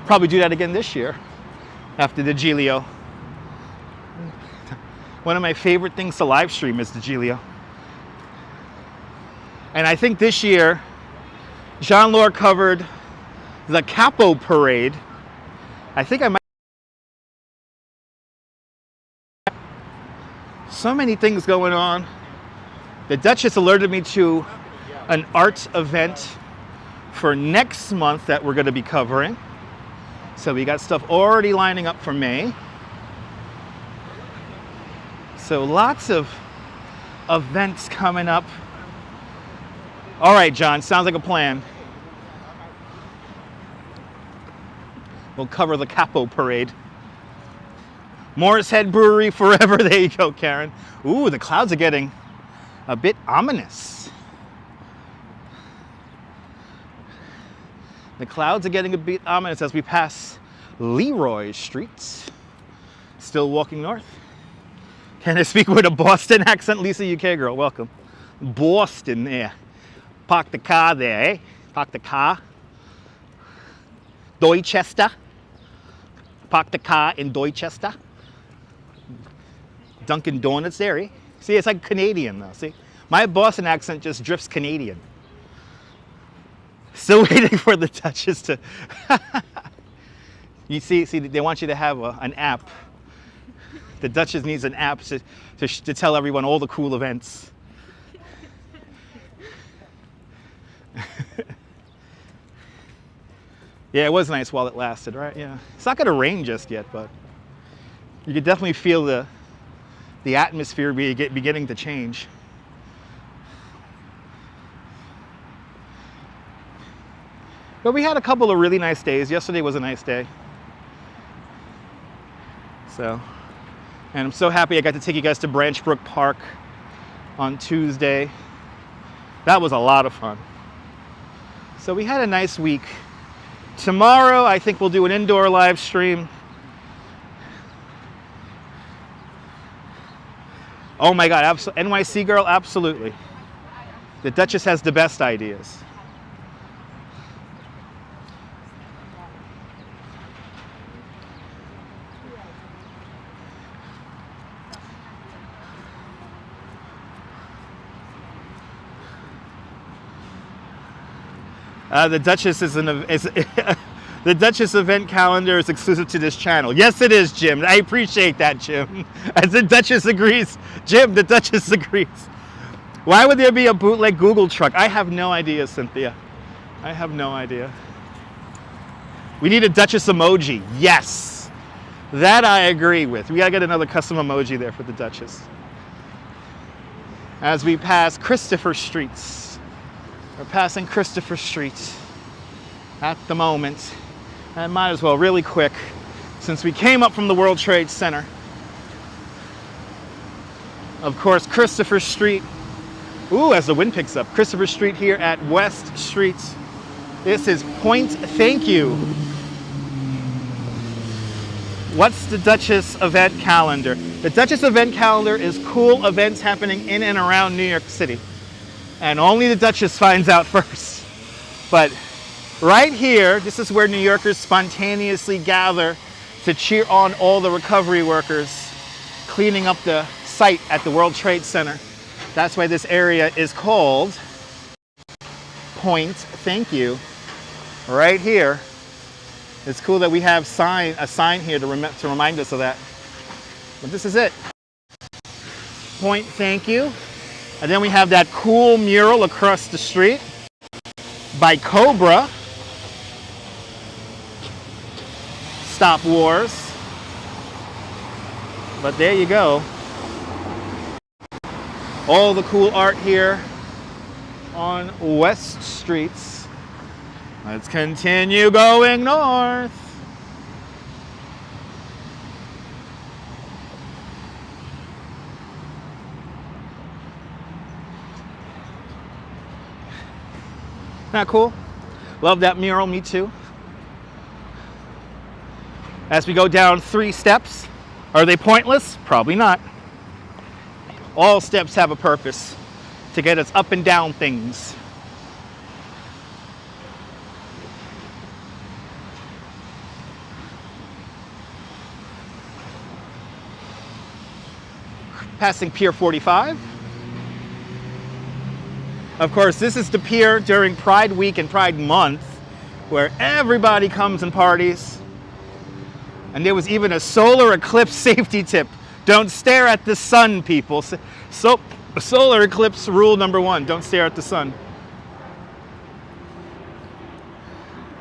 Probably do that again this year after the Giglio. One of my favorite things to live stream is the Giglio. And I think this year, Jean-Laure covered the Capo Parade. I think I might. So many things going on. The Duchess alerted me to an art event for next month that we're going to be covering. So we got stuff already lining up for May. So lots of events coming up. All right, John, sounds like a plan. We'll cover the Capo Parade. Morris Head Brewery forever. There you go, Karen. Ooh, the clouds are getting a bit ominous. The clouds are getting a bit ominous as we pass Leroy Street. Still walking north. Can I speak with a Boston accent? Lisa, UK girl, welcome. Boston, there. Park the car there, eh? Park the car. Dorchester. Park the car in Dorchester. Dunkin' Donuts there, eh? See, it's like Canadian though, see? My Boston accent just drifts Canadian. Still waiting for the Duchess to... You see, they want you to have an app. The Duchess needs an app to tell everyone all the cool events. Yeah, it was nice while it lasted, right? Yeah. It's not going to rain just yet, but you could definitely feel the atmosphere beginning to change. But we had a couple of really nice days. Yesterday was a nice day. So, and I'm so happy I got to take you guys to Branch Brook Park on Tuesday. That was a lot of fun. So we had a nice week. Tomorrow, I think we'll do an indoor live stream. Oh my God, NYC girl, absolutely. The Duchess has the best ideas. The Duchess the Duchess event calendar is exclusive to this channel. Yes, it is, Jim. I appreciate that, Jim. As the Duchess agrees. Jim, the Duchess agrees. Why would there be a bootleg Google truck? I have no idea, Cynthia. I have no idea. We need a Duchess emoji. Yes. That I agree with. We gotta get another custom emoji there for the Duchess. As we pass Christopher Streets. We're passing Christopher Street at the moment. And might as well, really quick, since we came up from the World Trade Center. Of course, Christopher Street. Ooh, as the wind picks up. Christopher Street here at West Street. This is Point Thank You. What's the Duchess event calendar? The Duchess event calendar is cool events happening in and around New York City. And only the Duchess finds out first. But right here, this is where New Yorkers spontaneously gather to cheer on all the recovery workers cleaning up the site at the World Trade Center. That's why this area is called Point Thank You. Right here. It's cool that we have a sign here to remind us of that. But this is it. Point Thank You. And then we have that cool mural across the street by Cobra. Stop Wars. But there you go. All the cool art here on West Streets. Let's continue going north. Not cool? Love that mural, me too. As we go down 3 steps, are they pointless? Probably not. All steps have a purpose to get us up and down things. Passing Pier 45. Of course, this is the pier during Pride Week and Pride Month, where everybody comes and parties. And there was even a solar eclipse safety tip. Don't stare at the sun, people. So, solar eclipse rule number 1, don't stare at the sun.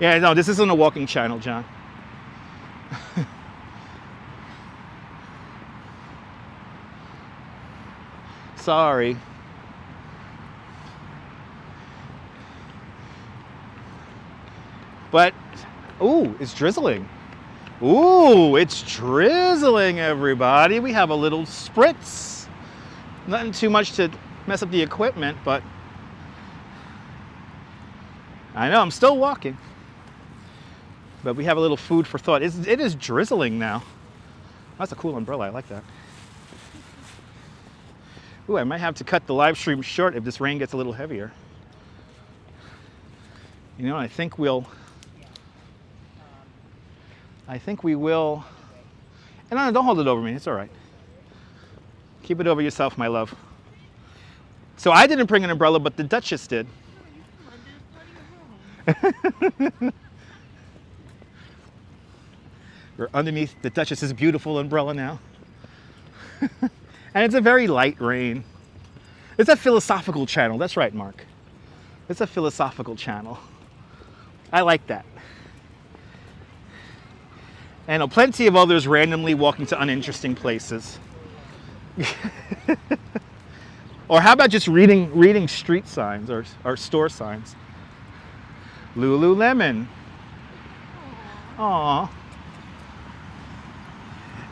Yeah, no, this isn't a walking channel, John. Sorry. But, ooh, it's drizzling. Ooh, it's drizzling, everybody. We have a little spritz. Nothing too much to mess up the equipment, but I know, I'm still walking. But we have a little food for thought. It is drizzling now. That's a cool umbrella, I like that. Ooh, I might have to cut the live stream short if this rain gets a little heavier. You know, I think we will. And no, don't hold it over me, it's all right. Keep it over yourself, my love. So I didn't bring an umbrella, but the Duchess did. We're underneath the Duchess's beautiful umbrella now. And it's a very light rain. It's a philosophical channel. That's right, Mark. It's a philosophical channel. I like that. And plenty of others randomly walking to uninteresting places. Or how about just reading street signs or store signs? Lululemon. Aww.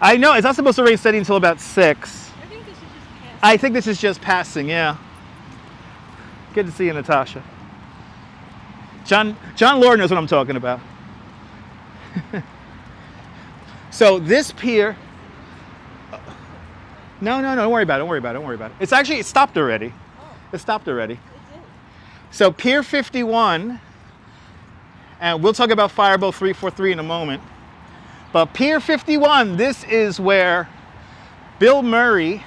I know, it's not supposed to rain steady until about 6. I think this is just passing, yeah. Good to see you, Natasha. John Lord knows what I'm talking about. So this pier, no, don't worry about it. It stopped already. It stopped already. So Pier 51, and we'll talk about Fireboat 343 in a moment. But Pier 51, this is where Bill Murray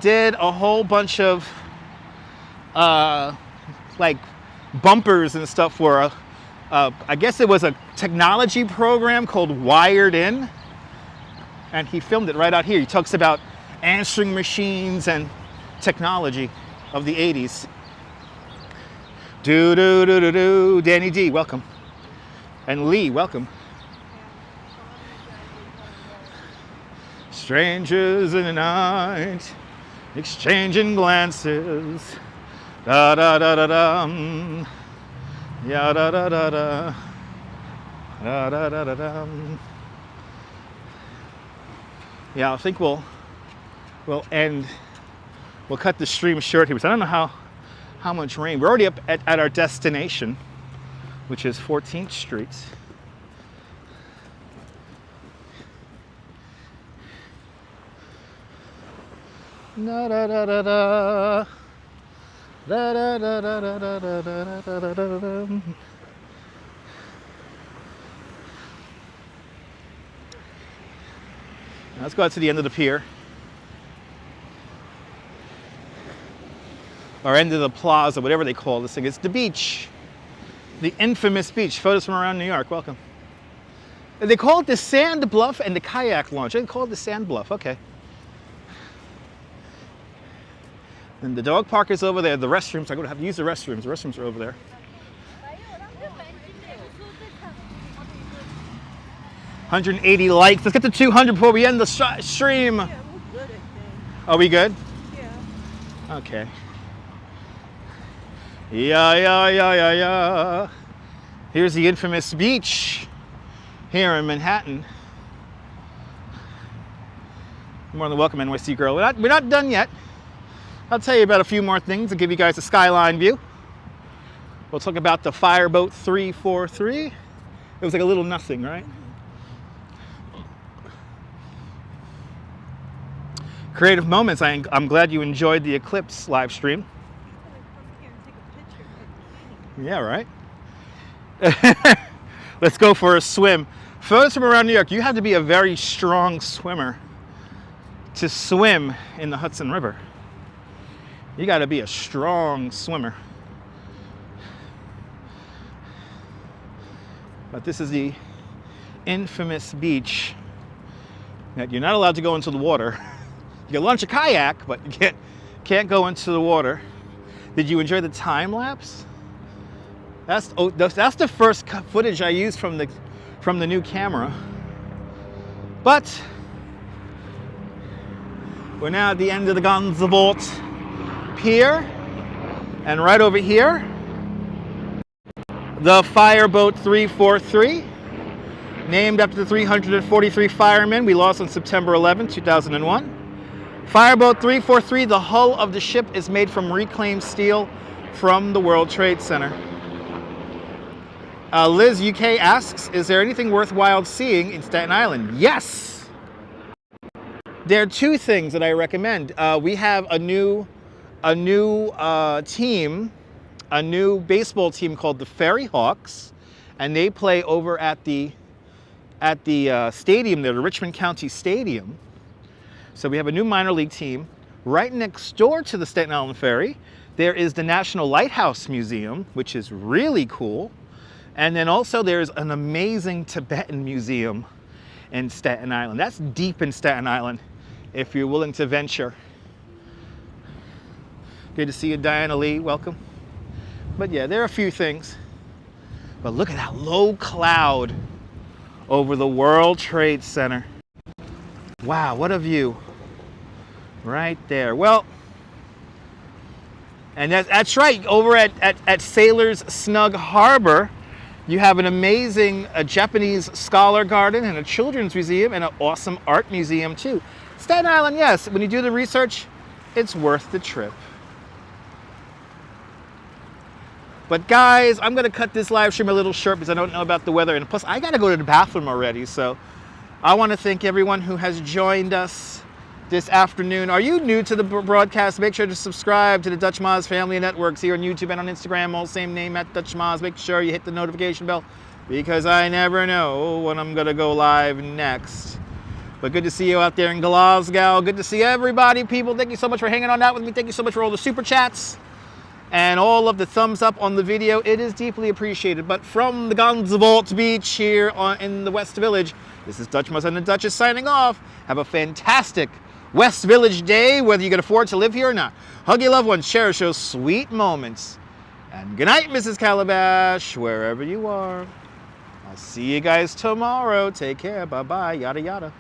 did a whole bunch of like bumpers and stuff for I guess it was a technology program called Wired In. And he filmed it right out here. He talks about answering machines and technology of the 80s. Do. Danny D, welcome. And Lee, welcome. Strangers in the night, exchanging glances. Da da da da da. Ya da da da da. Da da da da da. Yeah, I think we'll cut the stream short here because I don't know how much rain. We're already up at our destination, which is 14th Street. Da da da da da. Da da da da da da da da da da. Let's go out to the end of the pier. Or end of the plaza, whatever they call this thing. It's the beach. The infamous beach. Photos from around New York. Welcome. They call it the Sand Bluff and the Kayak Launch. They call it the Sand Bluff. Okay. And the dog park is over there. The restrooms, I'm going to have to use the restrooms. The restrooms are over there. 180 likes. Let's get to 200 before we end the stream. Yeah, we're good, I think. Are we good? Yeah. Okay. Yeah. Here's the infamous beach here in Manhattan. More than welcome, NYC girl. We're not done yet. I'll tell you about a few more things to give you guys a skyline view. We'll talk about the Fireboat 343. It was like a little nothing, right? Creative moments. I'm glad you enjoyed the eclipse live stream. Yeah, right? Let's go for a swim. Photos from around New York. You have to be a very strong swimmer to swim in the Hudson River. You got to be a strong swimmer. But this is the infamous beach that you're not allowed to go into the water. You can launch a kayak, but you can't go into the water. Did you enjoy the time lapse? That's the first footage I used from the new camera. But we're now at the end of the Gansevoort Pier, and right over here, the Fireboat 343, named after the 343 firemen we lost on September 11, 2001. Fireboat 343, the hull of the ship is made from reclaimed steel from the World Trade Center. Liz UK asks, is there anything worthwhile seeing in Staten Island? Yes! There are two things that I recommend. We have a new team, a new baseball team called the Ferry Hawks, and they play over at the stadium there, the Richmond County Stadium. So we have a new minor league team. Right next door to the Staten Island Ferry, there is the National Lighthouse Museum, which is really cool. And then also there's an amazing Tibetan museum in Staten Island. That's deep in Staten Island, if you're willing to venture. Good to see you, Diana Lee, welcome. But yeah, there are a few things. But look at that low cloud over the World Trade Center. Wow, what a view. Right there. Well, and that's right, over at Sailor's Snug Harbor, you have an amazing Japanese scholar garden and a children's museum and an awesome art museum too. Staten Island, yes, when you do the research, it's worth the trip. But guys, I'm gonna cut this live stream a little short because I don't know about the weather, and plus I gotta go to the bathroom already, so I wanna thank everyone who has joined us this afternoon. Are you new to the broadcast? Make sure to subscribe to the Dutch Moz Family Networks here on YouTube and on Instagram, all same name at Dutch Moz. Make sure you hit the notification bell because I never know when I'm gonna go live next. But good to see you out there in Glasgow. Good to see everybody, people. Thank you so much for hanging on out with me. Thank you so much for all the super chats and all of the thumbs up on the video. It is deeply appreciated. But from the Gansevoort Beach here in the West Village, this is Dutch Moz and the Duchess signing off. Have a fantastic West Village day, whether you can afford to live here or not. Hug your loved ones, cherish those sweet moments. And good night, Mrs. Calabash, wherever you are. I'll see you guys tomorrow. Take care. Bye-bye. Yada, yada.